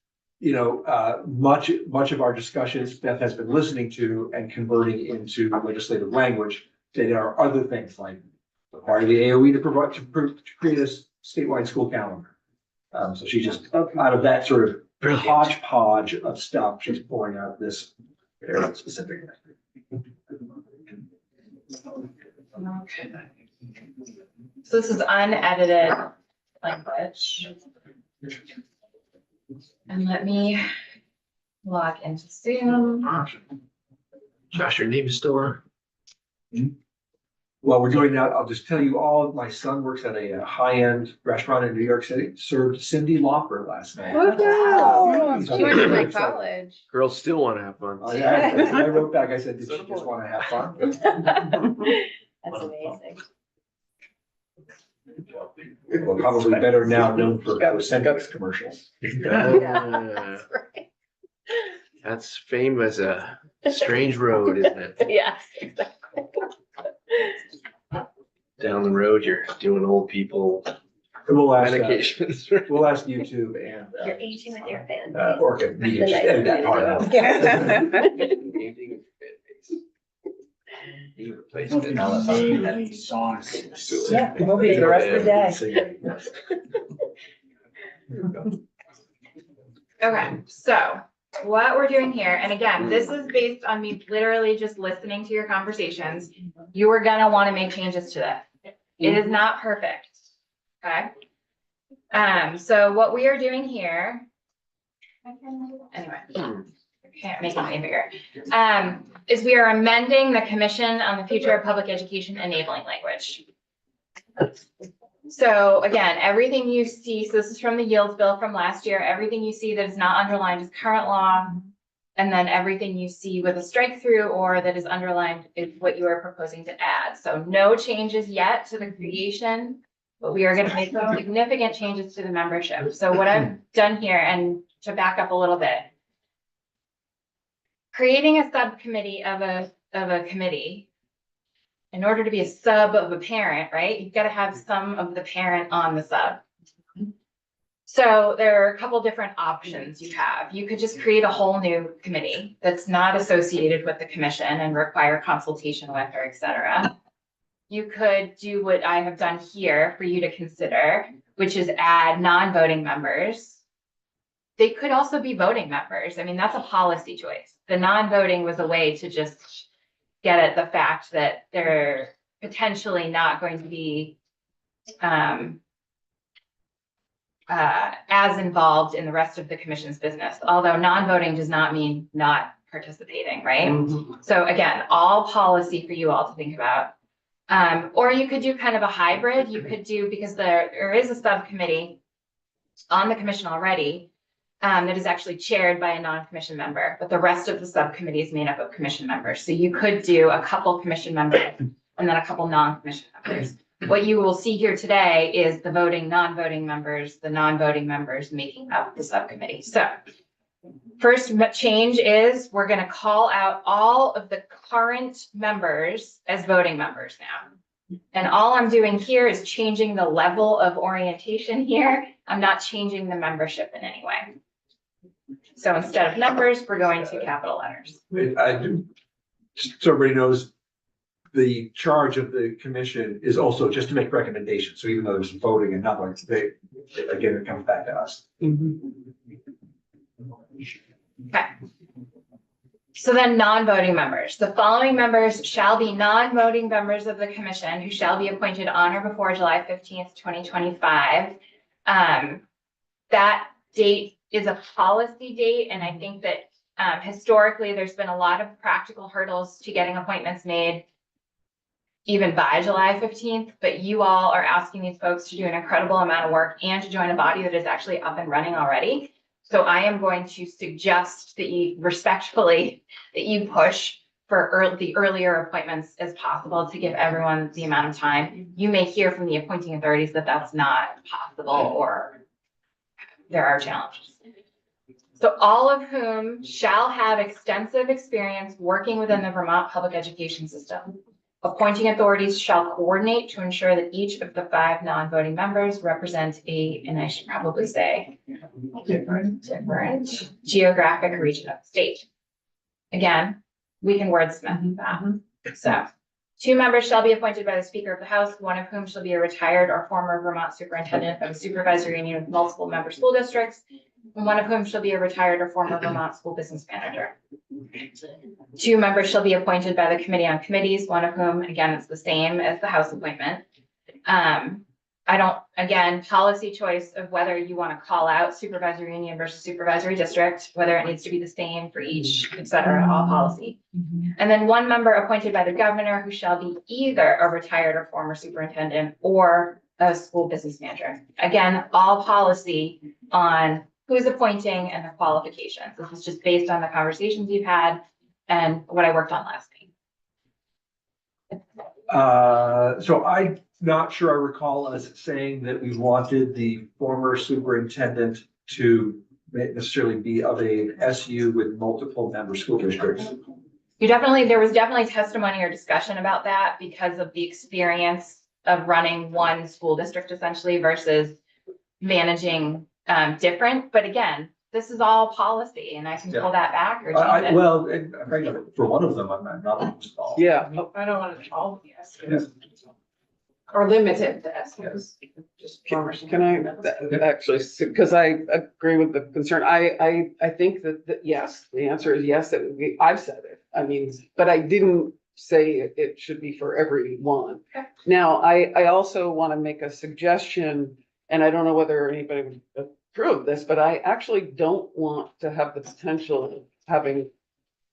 much of our discussions Beth has been listening to and converting into legislative language. There are other things like part of the AOE to create a statewide school calendar. So she just, out of that sort of hodgepodge of stuff, she's pulling out this very specific. Okay. So this is unedited language. And let me log into Zoom. Josh, your name is still on? While we're doing that, I'll just tell you all, my son works at a high-end restaurant in New York City, served Cyndi Lauper last night. She went to my college. Girls still want to have fun. I wrote back, I said, did she just want to have fun? That's amazing. Well, probably better now known for Centex commercials. That's fame as a strange road, isn't it? Yes, exactly. Down the road, you're doing old people We'll ask, medications. we'll ask you two and, You're aging with your fan. Orca, you just edit that part out. He replaced it. Yeah, we'll be the rest of the day. Okay, so what we're doing here, and again, this is based on me literally just listening to your conversations. You are gonna want to make changes to this. It is not perfect, okay? So what we are doing here. Anyway, I can't make it any bigger. Is we are amending the Commission on the Future of Public Education enabling language. So again, everything you see, so this is from the yields bill from last year, everything you see that is not underlined is current law. And then everything you see with a strike through or that is underlined is what you are proposing to add. So no changes yet to the creation, but we are going to make some significant changes to the membership. So what I've done here, and to back up a little bit, creating a subcommittee of a committee. In order to be a sub of a parent, right, you've got to have some of the parent on the sub. So there are a couple different options you have. You could just create a whole new committee that's not associated with the commission and require consultation with her, et cetera. You could do what I have done here for you to consider, which is add non-voting members. They could also be voting members. I mean, that's a policy choice. The non-voting was a way to just get at the fact that they're potentially not going to be as involved in the rest of the commission's business, although non-voting does not mean not participating, right? So again, all policy for you all to think about. Or you could do kind of a hybrid. You could do, because there is a subcommittee on the commission already that is actually chaired by a non-commission member, but the rest of the subcommittee is made up of commission members. So you could do a couple commission members and then a couple non-commission members. What you will see here today is the voting, non-voting members, the non-voting members making up the subcommittee. So first change is we're going to call out all of the current members as voting members now. And all I'm doing here is changing the level of orientation here. I'm not changing the membership in any way. So instead of numbers, we're going to capital letters. so everybody knows, the charge of the commission is also just to make recommendations. So even though there's some voting and nothing, again, it comes back to us. Okay. So then non-voting members, the following members shall be non-voting members of the commission who shall be appointed on or before July 15th, 2025. That date is a policy date, and I think that historically, there's been a lot of practical hurdles to getting appointments made even by July 15th, but you all are asking these folks to do an incredible amount of work and to join a body that is actually up and running already. So I am going to suggest that you respectfully, that you push for the earlier appointments as possible to give everyone the amount of time. You may hear from the appointing authorities that that's not possible or there are challenges. So all of whom shall have extensive experience working within the Vermont public education system. Appointing authorities shall coordinate to ensure that each of the 5 non-voting members represent and I should probably say, different geographic region of the state. Again, we can wordsmith that. So 2 members shall be appointed by the Speaker of the House, one of whom shall be a retired or former Vermont superintendent of a supervisory union with multiple member school districts, and one of whom shall be a retired or former Vermont school business manager. 2 members shall be appointed by the Committee on Committees, one of whom, again, it's the same as the House appointment. Policy choice of whether you want to call out supervisory union versus supervisory district, whether it needs to be the same for each, et cetera, all policy. And then 1 member appointed by the governor who shall be either a retired or former superintendent or a school business manager. Again, all policy on who's appointing and the qualifications. This is just based on the conversations you've had and what I worked on last week. So I'm not sure I recall us saying that we wanted the former superintendent to necessarily be of a SU with multiple member school districts. There was definitely testimony or discussion about that because of the experience of running one school district essentially versus managing different, but again, this is all policy and I can pull that back or change it. Well, for one of them, I'm not. Yeah. I don't want to all the SQs. Or limited to SQs, just farmers. Can I actually, because I agree with the concern. I think that yes, the answer is yes, that would be, I've said it. I mean, but I didn't say it should be for everyone. Okay. Now, I also want to make a suggestion, and I don't know whether anybody would approve this, but I actually don't want to have the potential of having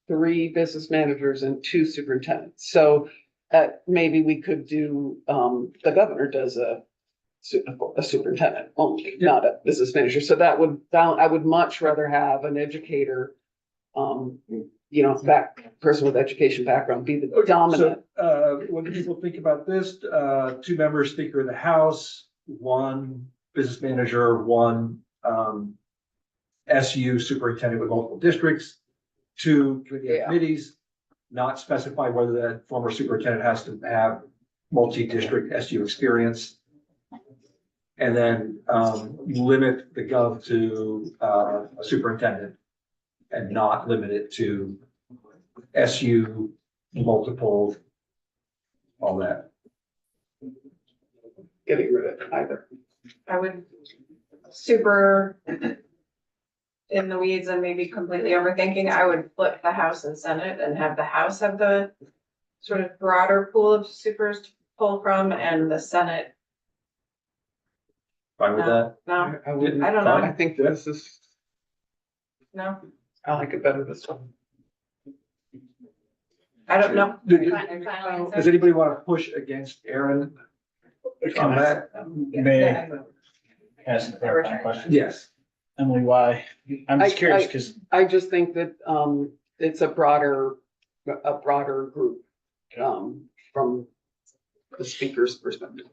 3 business managers and 2 superintendents. So maybe we could do, the governor does a superintendent only, not a business manager. So I would much rather have an educator, that person with education background be the dominant. So, when people think about this, 2 members, Speaker of the House, 1 business manager, 1 SU superintendent with multiple districts, 2 committees, not specify whether that former superintendent has to have multi-district SU experience. And then limit the gov to a superintendent and not limit it to SU, multiple, all that. Getting rid of either. I would super in the weeds and maybe completely overthinking. I would flip the House and Senate and have the House have the sort of broader pool of supers to pull from and the Senate. Fine with that? No, I wouldn't. I don't know. I think this is, no, I like it better this one. I don't know. Does anybody want to push against Aaron on that? May I ask a clarifying question? Yes. Emily, why? I'm just curious because I just think that, it's a broader group, from the speaker's perspective.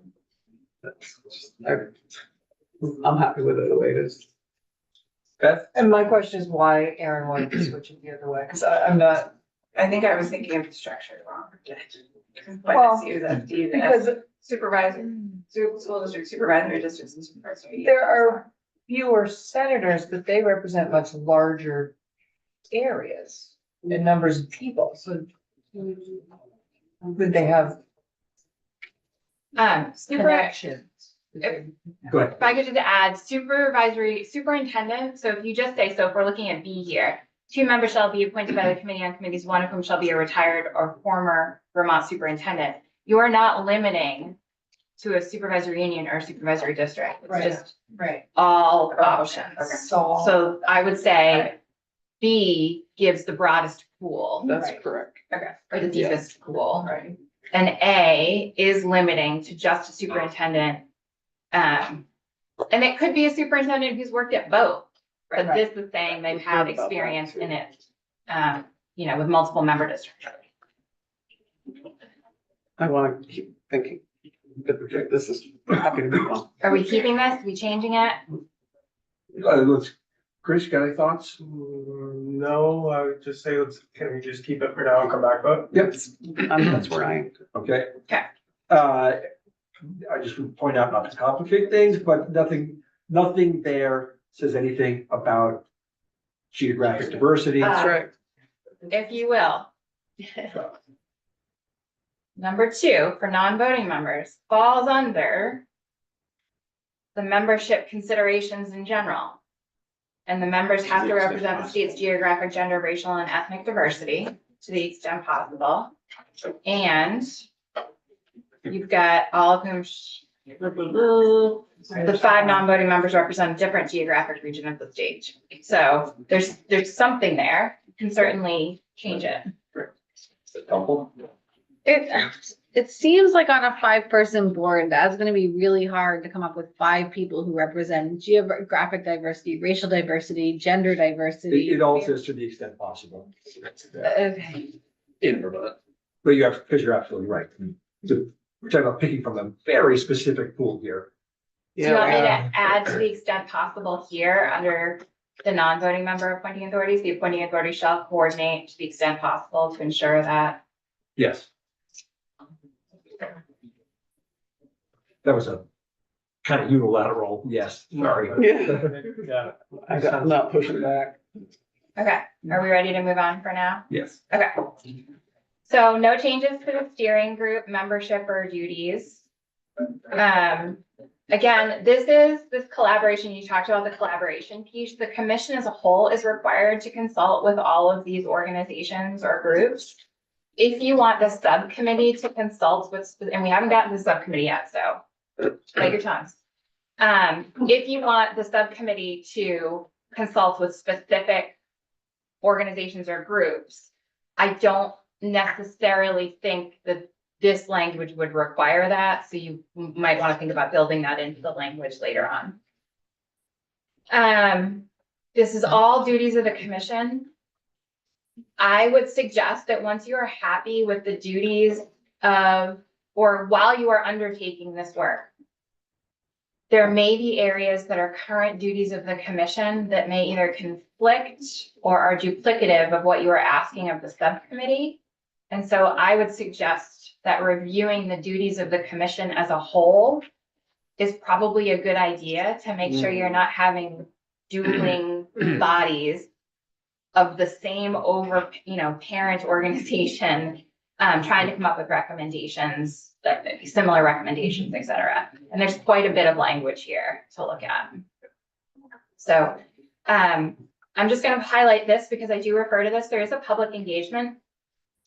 I'm happy with it the way it is. Beth? And my question is why Aaron wanted to switch it the other way, because I'm not, I think I was thinking of the structure wrong. Well, Because supervisor, school district supervisory districts and supervisory. there are fewer senators, but they represent much larger areas and numbers of people, so Would they have Super, connections? Go ahead. if I could just add superintendent, so if you just say, so if we're looking at B here, 2 members shall be appointed by the committee on committees, one of whom shall be a retired or former Vermont superintendent. You are not limiting to a supervisory union or supervisory district. It's Right. just Right. all options. Okay. So, So I would say B gives the broadest pool, That's Right. correct. or the deepest pool. right. And A is limiting to just a superintendent. And it could be a superintendent who's worked at both, but Right. this is saying they've had Heard about that experience too. in it, with multiple member districts. I want to keep thinking. That this is happy to move on. Are we keeping this? Are we changing it? Chris, got any thoughts? No, I would just say, can we just keep it for now and come back to it? Yep. That's where I am. Okay. Okay. I just would point out not to complicate things, but nothing there says anything about geographic diversity. Uh, That's right. If you will. Number 2, for non-voting members, falls under the membership considerations in general. And the members have to represent the state's geographic, gender, racial, and ethnic diversity to the extent possible. And you've got all of whom, the 5 non-voting members represent a different geographic region of the state. So there's something there. You can certainly change it. It seems like on a 5-person board, that's gonna be really hard to come up with 5 people who represent geographic diversity, racial diversity, gender diversity. It all says to the extent possible. Okay. In Vermont. But because you're absolutely right. We're talking about picking from a very specific pool here. Do you want me to add to the extent possible here under the non-voting member appointing authorities? The appointing authority shall coordinate to the extent possible to ensure that. Yes. That was a kind of unilateral, yes, sorry. Yeah. I'm not pushing back. Okay, are we ready to move on for now? Yes. Okay. So no changes to the steering group membership or duties. Again, this collaboration, you talked about the collaboration piece. The commission as a whole is required to consult with all of these organizations or groups. If you want the subcommittee to consult with, and we haven't gotten to the subcommittee yet, so take your time. If you want the subcommittee to consult with specific organizations or groups, I don't necessarily think that this language would require that, so you might want to think about building that into the language later on. This is all duties of the commission. I would suggest that once you are happy with the duties of, or while you are undertaking this work, there may be areas that are current duties of the commission that may either conflict or are duplicative of what you are asking of the subcommittee. And so I would suggest that reviewing the duties of the commission as a whole is probably a good idea to make sure you're not having dueling bodies of the same parent organization, trying to come up with recommendations, similar recommendations, et cetera. And there's quite a bit of language here to look at. So I'm just going to highlight this because I do refer to this. There is a public engagement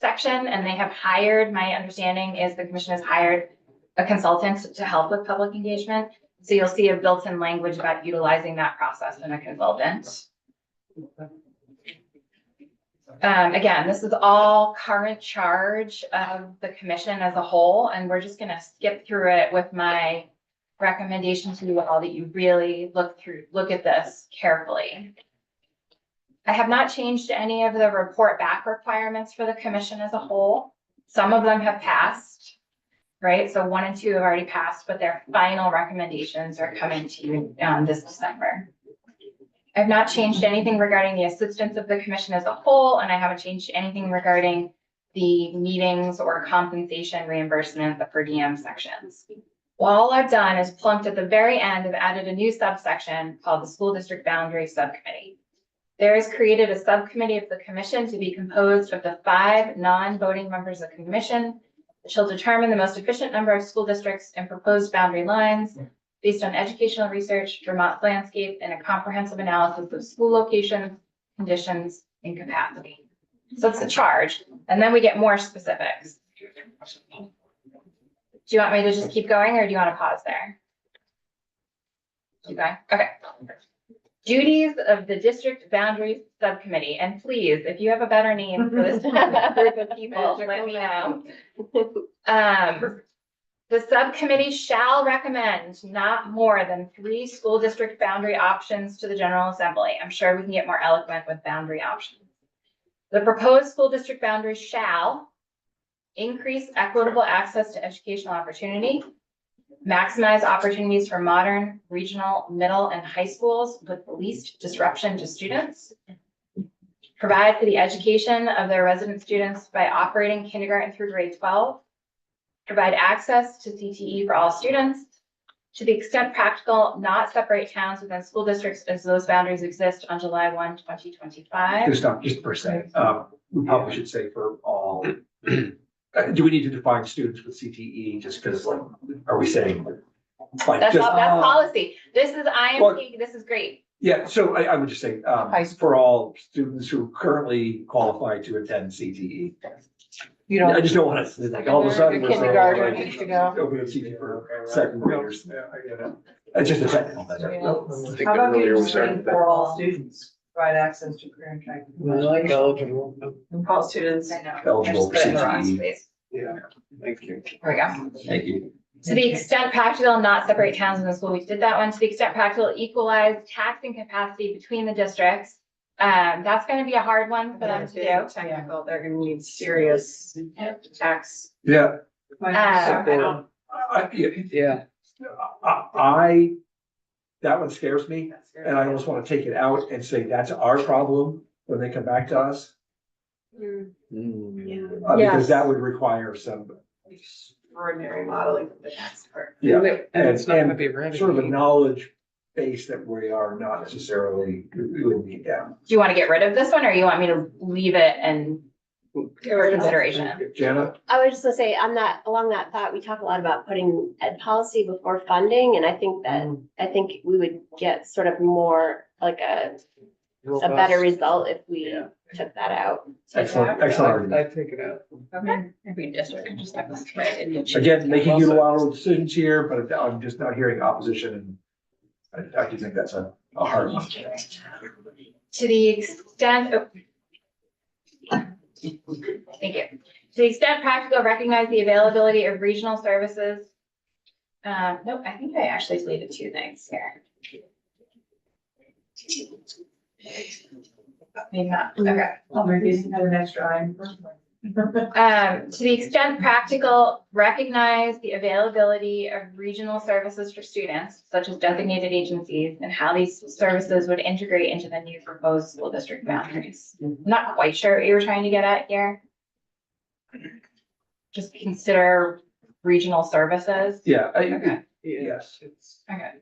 section, and they have hired, my understanding is the commission has hired a consultant to help with public engagement. So you'll see a built-in language about utilizing that process in a consultant. Again, this is all current charge of the commission as a whole, and we're just gonna skip through it with my recommendation to you all that you really look at this carefully. I have not changed any of the report back requirements for the commission as a whole. Some of them have passed, right? So 1 and 2 have already passed, but their final recommendations are coming to you this December. I've not changed anything regarding the assistance of the commission as a whole, and I haven't changed anything regarding the meetings or compensation reimbursement, the per diem sections. All I've done is plunked at the very end, I've added a new subsection called the School District Boundary Subcommittee. There is created a subcommittee of the commission to be composed of the 5 non-voting members of the commission. It shall determine the most efficient number of school districts and proposed boundary lines based on educational research, Vermont landscape, and a comprehensive analysis of school locations, conditions, and capacity. So that's the charge. And then we get more specifics. Do you want me to just keep going or do you want to pause there? Keep going? Okay. Duties of the district boundaries subcommittee, and please, if you have a better name for this group of people, let me know. The subcommittee shall recommend not more than 3 school district boundary options to the General Assembly. I'm sure we can get more eloquent with boundary options. The proposed school district boundaries shall increase equitable access to educational opportunity, maximize opportunities for modern, regional, middle, and high schools with the least disruption to students, provide for the education of their resident students by operating kindergarten through grade 12, provide access to CTE for all students, to the extent practical, not separate towns within school districts as those boundaries exist on July 1, 2025. Just for a second, we probably should say for all. Do we need to define students with CTE just because, like, are we saying? Like, That's just, policy. This is IMP, this is great. yeah, so I would just say, for all students who currently qualify to attend CTE. You I don't. just don't want to, like, all of a sudden. we're saying, Kindergarten like, needs to go. Open a CTE for second graders. Yeah, I get it. It's just a technical thing. I think How about earlier you we just started saying that. for all students, provide access to career and training? Like eligible. All students. I know. I Eligible just put it in the wrong CTE. space. Yeah, thank you. Here we go. Thank you. To the extent practical, not separate towns in the school. We did that one. To the extent practical, equalize taxing capacity between the districts. That's gonna be a hard one for them to do. Technical, they're gonna need serious tax. Yeah. Uh, Yeah. That one scares me, and I almost want to take it out and say that's our problem when they come back to us. Because that would require some, Extraordinary modeling of the tax part. yeah, And it's not gonna be sort of a ready. knowledge base that we are not necessarily, we would need down. Do you want to get rid of this one or you want me to leave it and for consideration? Jana? I was just gonna say, on that, along that thought, we talk a lot about putting ed policy before funding, and I think we would get sort of more like a better result if we took that out. Excellent, excellent argument. I'd take it out. Okay. Every district can just have this. Again, making unilateral decisions here, but I'm just not hearing opposition, and I do think that's a hard one. To the extent of. Thank you. To the extent practical, recognize the availability of regional services. Nope, I think I actually deleted 2 things here. Maybe not, okay. I'll maybe have an extra item. To the extent practical, recognize the availability of regional services for students, such as designated agencies, and how these services would integrate into the new proposed school district boundaries. I'm not quite sure what you were trying to get at here. Just consider regional services. Yeah, Okay, yes, okay.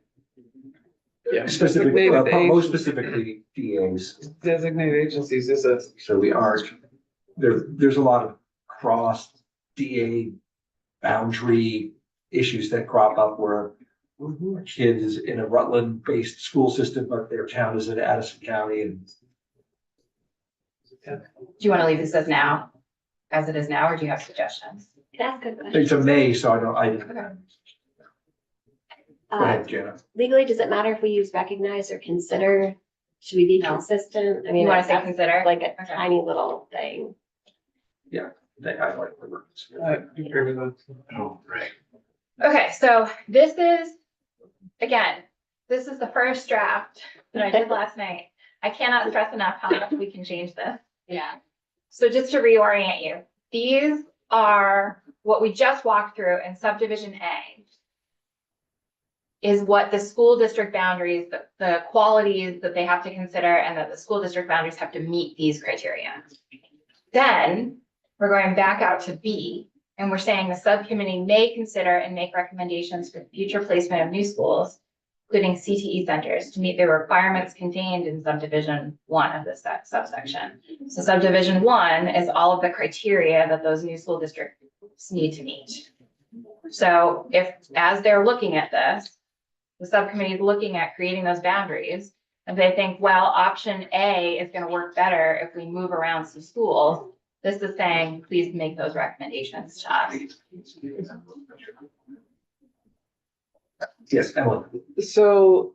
Yeah. specifically, Designated most agencies. specifically DAs. Designated agencies is a, So we are, there's a lot of cross DA boundary issues that crop up where a kid is in a Rutland-based school system, but their town is in Addison County, and Do you want to leave this as now, as it is now, or do you have suggestions? That's a good question. it's a May, so I don't. Go Uh, ahead, Jana. legally, does it matter if we use recognize or consider? Should we be No. consistent? I You mean, want to say that's consider? like a Okay. tiny little thing. I like the words. I agree with that. Oh, right. Okay, so this is, again, this is the first draft that I did last night. I cannot stress enough how much we can change this. Yeah. So just to reorient you, these are what we just walked through in subdivision A. Is what the school district boundaries, the qualities that they have to consider and that the school district boundaries have to meet these criteria. Then we're going back out to B and we're saying the subcommittee may consider and make recommendations for future placement of new schools including CTE centers, to meet the requirements contained in subdivision 1 of this subsection. So subdivision 1 is all of the criteria that those new school districts need to meet. So if, as they're looking at this, the subcommittee is looking at creating those boundaries, and they think, well, option A is gonna work better if we move around some schools, this is saying, please make those recommendations to us. Yes, Ellen. So,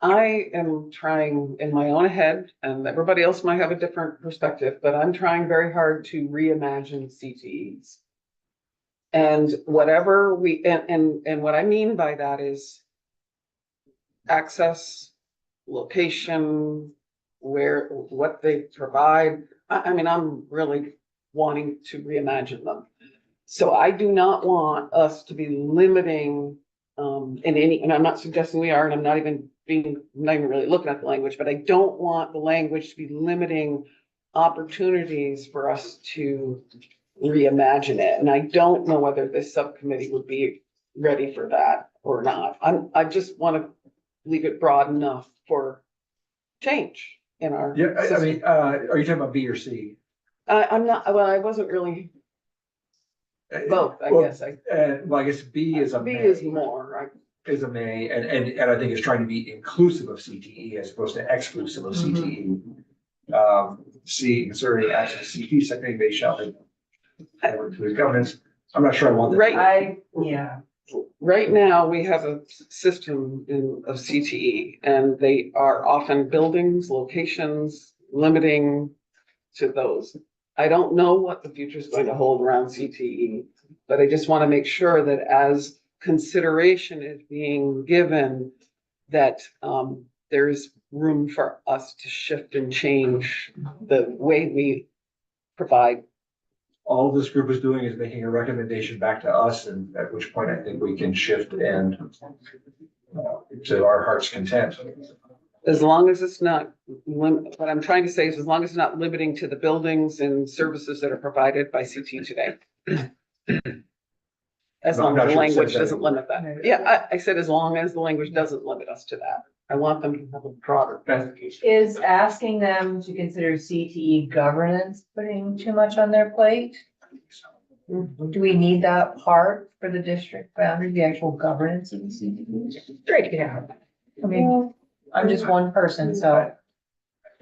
I am trying in my own head, and everybody else might have a different perspective, but I'm trying very hard to reimagine CTEs. And whatever we, and what I mean by that is access, location, where, what they provide. I mean, I'm really wanting to reimagine them. So I do not want us to be limiting in any, and I'm not suggesting we are, and I'm not even really looking at the language, but I don't want the language to be limiting opportunities for us to reimagine it. And I don't know whether this subcommittee would be ready for that or not. I just want to leave it broad enough for change in our. Yeah, I system. mean, are you talking about B or C? I'm not, well, I wasn't really both, I Well, guess. Well, I guess B is a B may. is more, right? Is a may, and I think it's trying to be inclusive of CTE as opposed to exclusive of CTE. C, concerning access to CTE, secondary base shall be to the governance. I'm not sure I want that. Right. Yeah. Right now, we have a system of CTE, and they are often buildings, locations, limiting to those. I don't know what the future is going to hold around CTE, but I just want to make sure that as consideration is being given, that there's room for us to shift and change the way we provide. All this group is doing is making a recommendation back to us, and at which point I think we can shift and to our heart's content. As long as it's not what I'm trying to say is as long as it's not limiting to the buildings and services that are provided by CT today. As I'm long not as the sure it says language that. doesn't limit that. Yeah, I said as long as the language doesn't limit us to that. I want them to have a broader clarification. Is asking them to consider CTE governance putting too much on their plate? Do we need that part for the district boundary, the actual governance of the CTE? Straight it out. I mean, I'm just one person, so,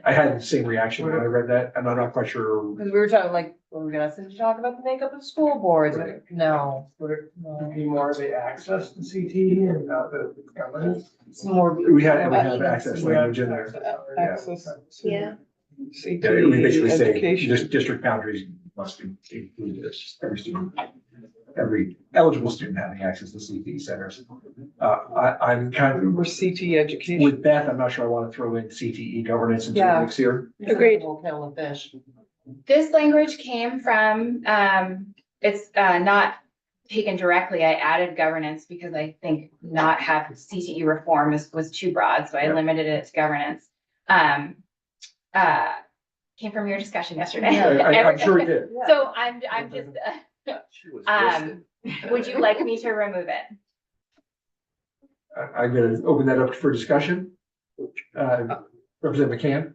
I had the same reaction when I read that, and I'm not quite sure. because we were talking like, were we gonna sit and talk about the makeup of school boards? Right. No. Would it be more of the access to CTE and not the governance? It's more. We have access language in there. Access to Yeah. Yeah, we basically CTE say education. district boundaries must be included as every student, every eligible student having access to CTE centers. I'm kind Or of CTE education. with Beth, I'm not sure I want to throw in CTE governance into the Yeah. mix here. Agreed. We'll kill the fish. This language came from, it's not taken directly. I added governance because I think not have CTE reform was too broad, so I Yeah. limited it to governance. Came from your discussion yesterday. I'm sure it did. So I'm just, She was would you like me to remove it? I'm gonna open that up for discussion. Representative McCann?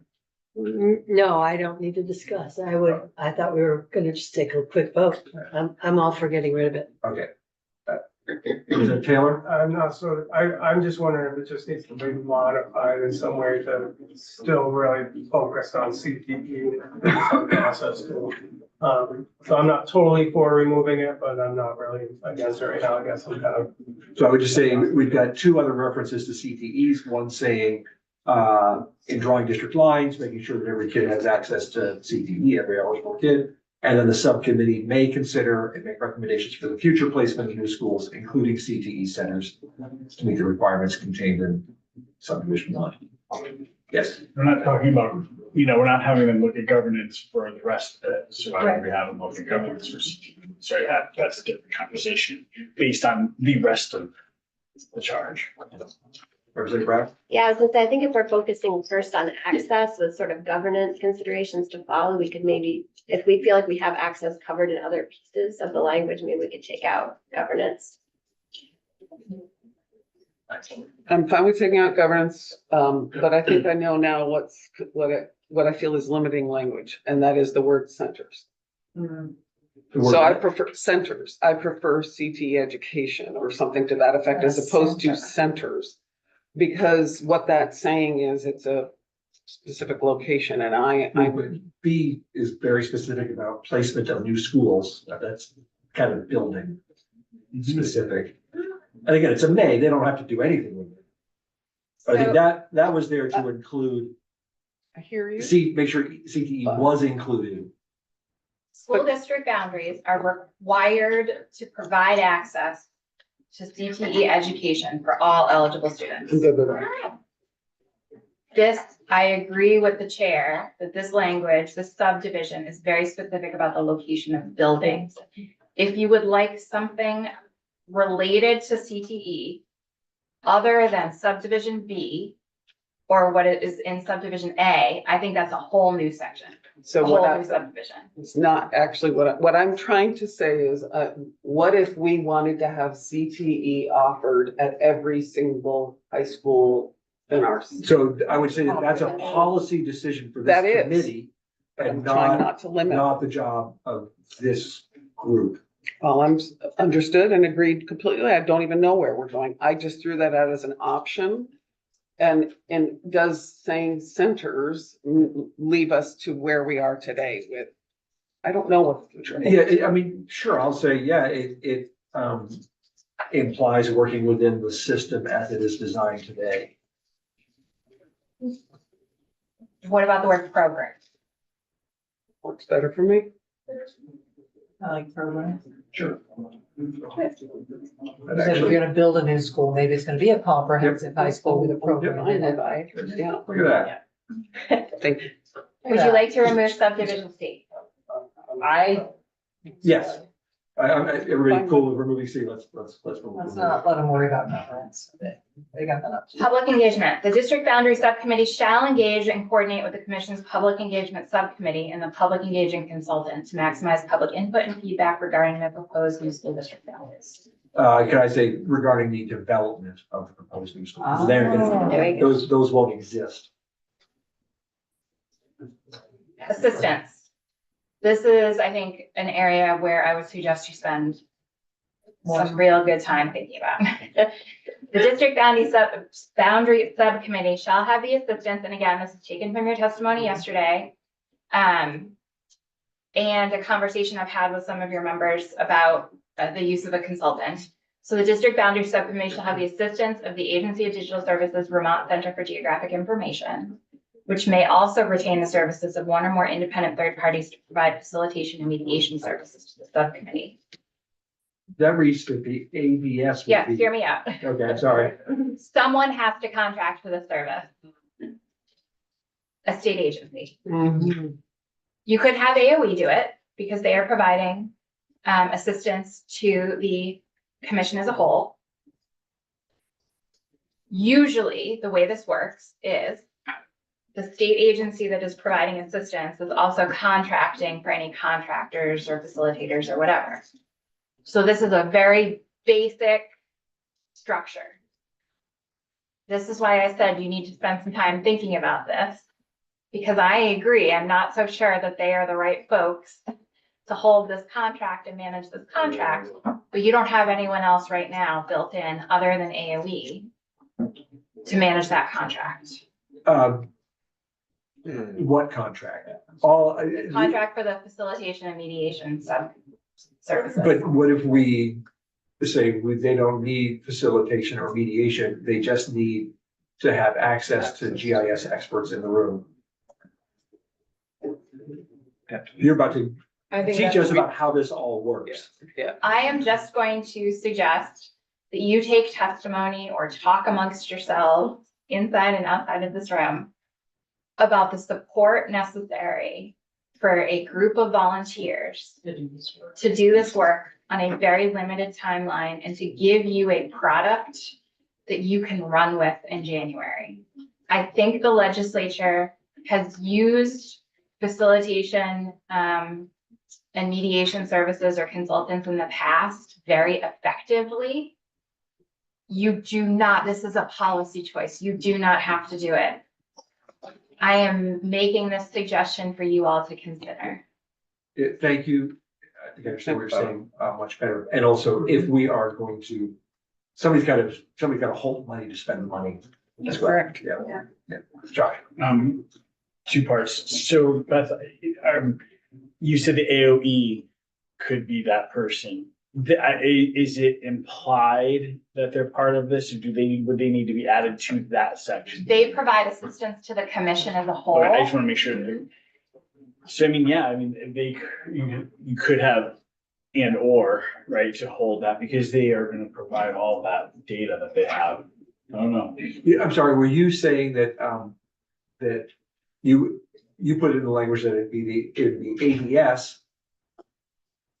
No, I don't need to discuss. I thought we were gonna just take a quick vote. I'm all for getting rid of it. Okay. Representative Taylor? I'm not so, I'm just wondering if it just needs to be modified in some way to still really focus on CTE process too. So I'm not totally for removing it, but I'm not really against it right now. I guess I'm kind of. So I would just say, we've got two other references to CTEs, one saying, in drawing district lines, making sure that every kid has access to CTE, every eligible kid. And then the subcommittee may consider and make recommendations for the future placement of new schools, including CTE centers, to meet the requirements contained in subdivision 1. Yes, We're not talking about, we're not having them look at governance for the rest of it. So why would we have them look at governance for CTE? So yeah, that's a different conversation based on the rest of the charge. Representative Brown? Yeah, I was gonna say, I think if we're focusing first on access with sort of governance considerations to follow, we could maybe, if we feel like we have access covered in other pieces of the language, maybe we could take out governance. I'm fine with taking out governance, but I think I know now what I feel is limiting language, and that is the word centers. So I prefer centers. I prefer CTE education or something to that effect as opposed to centers. Because what that's saying is it's a specific location and I would, B is very specific about placement of new schools. That's kind of building specific. And again, it's a may, they don't have to do anything with it. I think that was there to include, I hear you. make sure CTE was included. School district boundaries are required to provide access to CTE education for all eligible students. This, I agree with the chair, that this language, this subdivision is very specific about the location of buildings. If you would like something related to CTE, other than subdivision B, or what it is in subdivision A, I think that's a whole new section, a So whole what new subdivision. it's not actually what I'm trying to say is, what if we wanted to have CTE offered at every single high school in our state? So I would say that that's a policy decision for this That is. committee But I'm and trying not, not to limit. not the job of this group. Well, I'm understood and agreed completely. I don't even know where we're going. I just threw that out as an option. And does saying centers leave us to where we are today with, I don't know what the future holds. Yeah, I mean, sure, I'll say, yeah, it implies working within the system as it is designed today. What about the word program? Works better for me. I like programs. Sure. If you're gonna build a new school, maybe it's gonna be a comprehensive high school with a program in it. Yeah, Look at that. thank you. Would you like to remove subdivision C? Yes. I'm really cool with removing C. Let's move. Let's not let them worry about governance. They got that up. Public engagement. The district boundary subcommittee shall engage and coordinate with the commission's public engagement subcommittee and the public engaging consultant to maximize public input and feedback regarding the proposed new school district boundaries. Can I say regarding the development of the proposed new school? Oh, They're there gonna, those won't exist. Assistance. This is, I think, an area where I would suggest you spend some real good time thinking about. The district boundary subcommittee shall have the assistance, and again, this is taken from your testimony yesterday. And a conversation I've had with some of your members about the use of a consultant. So the district boundary subcommittee shall have the assistance of the Agency of Digital Services Vermont Center for Geographic Information, which may also retain the services of one or more independent third parties to provide facilitation and mediation services to the subcommittee. That reads to the ABS. Yes, hear me out. Okay, I'm sorry. Someone has to contract for the service. A state agency. You could have AOE do it because they are providing assistance to the commission as a whole. Usually, the way this works is the state agency that is providing assistance is also contracting for any contractors or facilitators or whatever. So this is a very basic structure. This is why I said you need to spend some time thinking about this, because I agree, I'm not so sure that they are the right folks to hold this contract and manage this contract, but you don't have anyone else right now built in other than AOE to manage that contract. What contract? All. Contract for the facilitation and mediation services. But what if we say they don't need facilitation or mediation, they just need to have access to GIS experts in the room? You're about to teach us about how this all works. Yeah. I am just going to suggest that you take testimony or talk amongst yourselves inside and outside of this room about the support necessary for a group of volunteers to do this work on a very limited timeline and to give you a product that you can run with in January. I think the legislature has used facilitation and mediation services or consultants in the past very effectively. You do not, this is a policy choice. You do not have to do it. I am making this suggestion for you all to consider. Thank you. I think I understand what you're saying, much better. And also, if we are going to, somebody's got to hold money to spend the money. That's correct. Yeah. Josh. Two parts. So Beth, you said the AOE could be that person. Is it implied that they're part of this, or would they need to be added to that section? They provide assistance to the commission as a whole. I just want to make sure that. So I mean, yeah, I mean, you could have and or, right, to hold that because they are going to provide all that data that they have. I don't know. Yeah, I'm sorry, were you saying that, that you put it in the language that it'd be ADS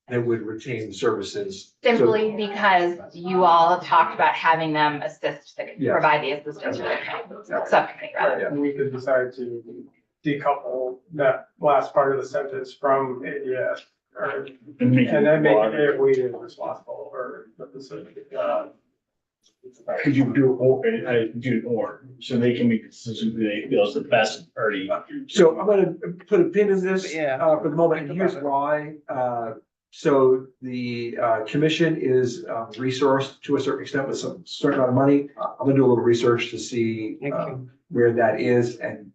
that would retain the services? Simply because you all talked about having them assist, provide the assistance to the subcommittee, rather. And we could decide to decouple that last part of the sentence from ADS. And then make it we is responsible for the facility. Could you do or, so they can make the decision who they feel is the best party? So I'm gonna put a pin in this, Yeah. For the moment, and here's why. So the, commission is, resourced to a certain extent with some certain amount of money. I'm gonna do a little research to see, Thank you. where that is and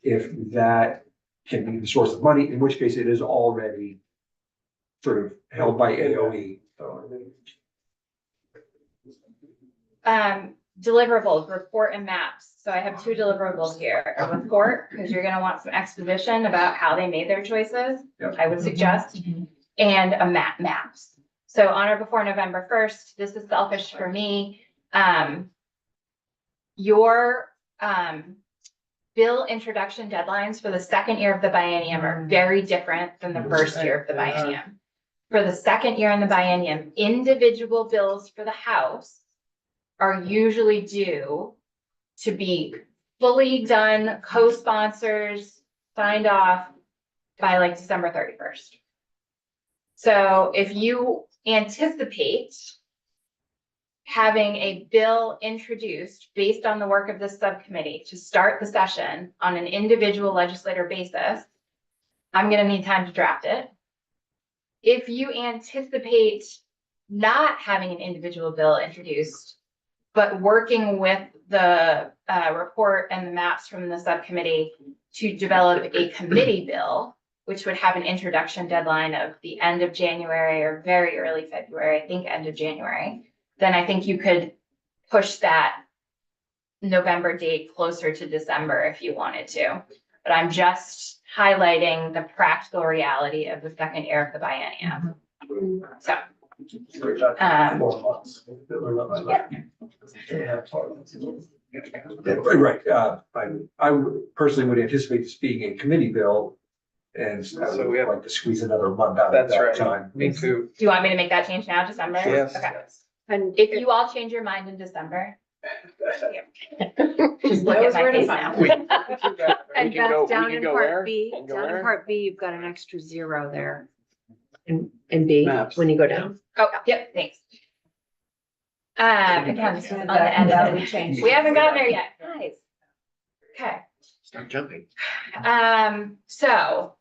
if that can be the source of money, in which case it is already sort of held by AOE. So, Deliverables, report and maps. So I have two deliverables here. A report, because you're gonna want some exposition about how they made their choices, Yep. I would suggest, and a maps. So on or before November 1st, this is selfish for me. Your bill introduction deadlines for the second year of the biennium are very different than the first year of the biennium. For the second year in the biennium, individual bills for the House are usually due to be fully done, co-sponsors, signed off by like December 31st. So if you anticipate having a bill introduced based on the work of this subcommittee to start the session on an individual legislator basis, I'm gonna need time to draft it. If you anticipate not having an individual bill introduced, but working with the report and the maps from the subcommittee to develop a committee bill, which would have an introduction deadline of the end of January or very early February, I think end of January, then I think you could push that November date closer to December if you wanted to. But I'm just highlighting the practical reality of the second year of the biennium. So. 4 months. Right, I personally would anticipate this being a committee bill. And I So would we have- like to squeeze another month out of That's that right. time. Me too. Do you want me to make that change now, December? Yes. Okay. And If you all change your mind in December. Just look That at was my where to face find now. And can go- Beth, down we can in go part where? B, Can go down in where? part B, you've got an extra 0 there. In B, Maps. when you go down. Oh, yep, thanks. Again, this is on the end of it. We haven't gotten there yet, guys. Okay. Start jumping. So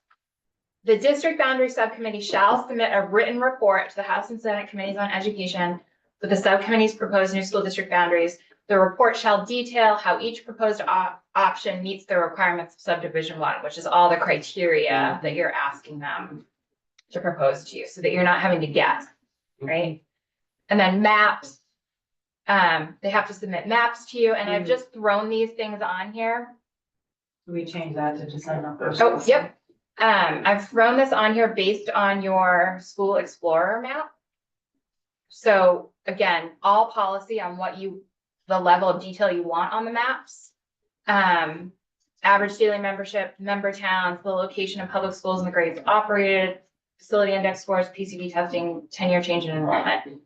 the district boundary subcommittee shall submit a written report to the House and Senate Committees on Education with the subcommittee's proposed new school district boundaries. The report shall detail how each proposed option meets the requirements of subdivision 1, which is all the criteria that you're asking them to propose to you, so that you're not having to guess, right? And then maps, they have to submit maps to you, and I've just thrown these things on here. We change that to December 1st. Oh, yep. I've thrown this on here based on your school explorer map. So again, all policy on the level of detail you want on the maps. Average daily membership, member towns, the location of public schools and the grades operated, facility index scores, PCD testing, 10-year change in enrollment.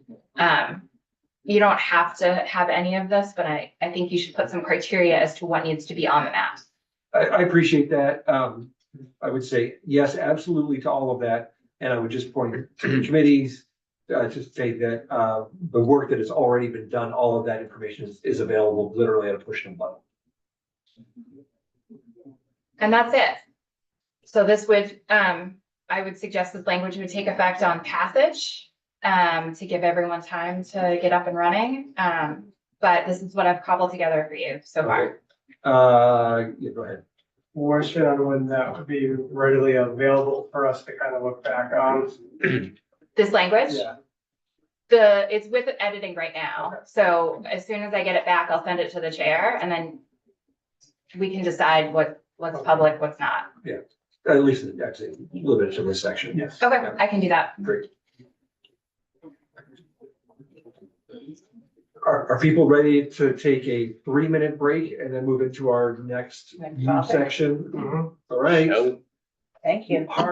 You don't have to have any of this, but I think you should put some criteria as to what needs to be on the maps. I appreciate that. I would say yes, absolutely to all of that. And I would just point to the committees just say that, the work that has already been done, all of that information is available literally at a push of a button. And that's it. So this would, I would suggest this language would take effect on passage, to give everyone time to get up and running. But this is what I've cobbled together for you so far. Yeah, go ahead. Question on when that would be readily available for us to kind of look back on. This language, Yeah, it's with editing right now. So as soon as I get it back, I'll send it to the chair and then we can decide what's public, what's not. At least actually limited to this section. yes. Okay, I can do that. Great. Are people ready to take a 3-minute break and then move into our next Next U topic. section? Mhm. All right. No. Thank you. Hard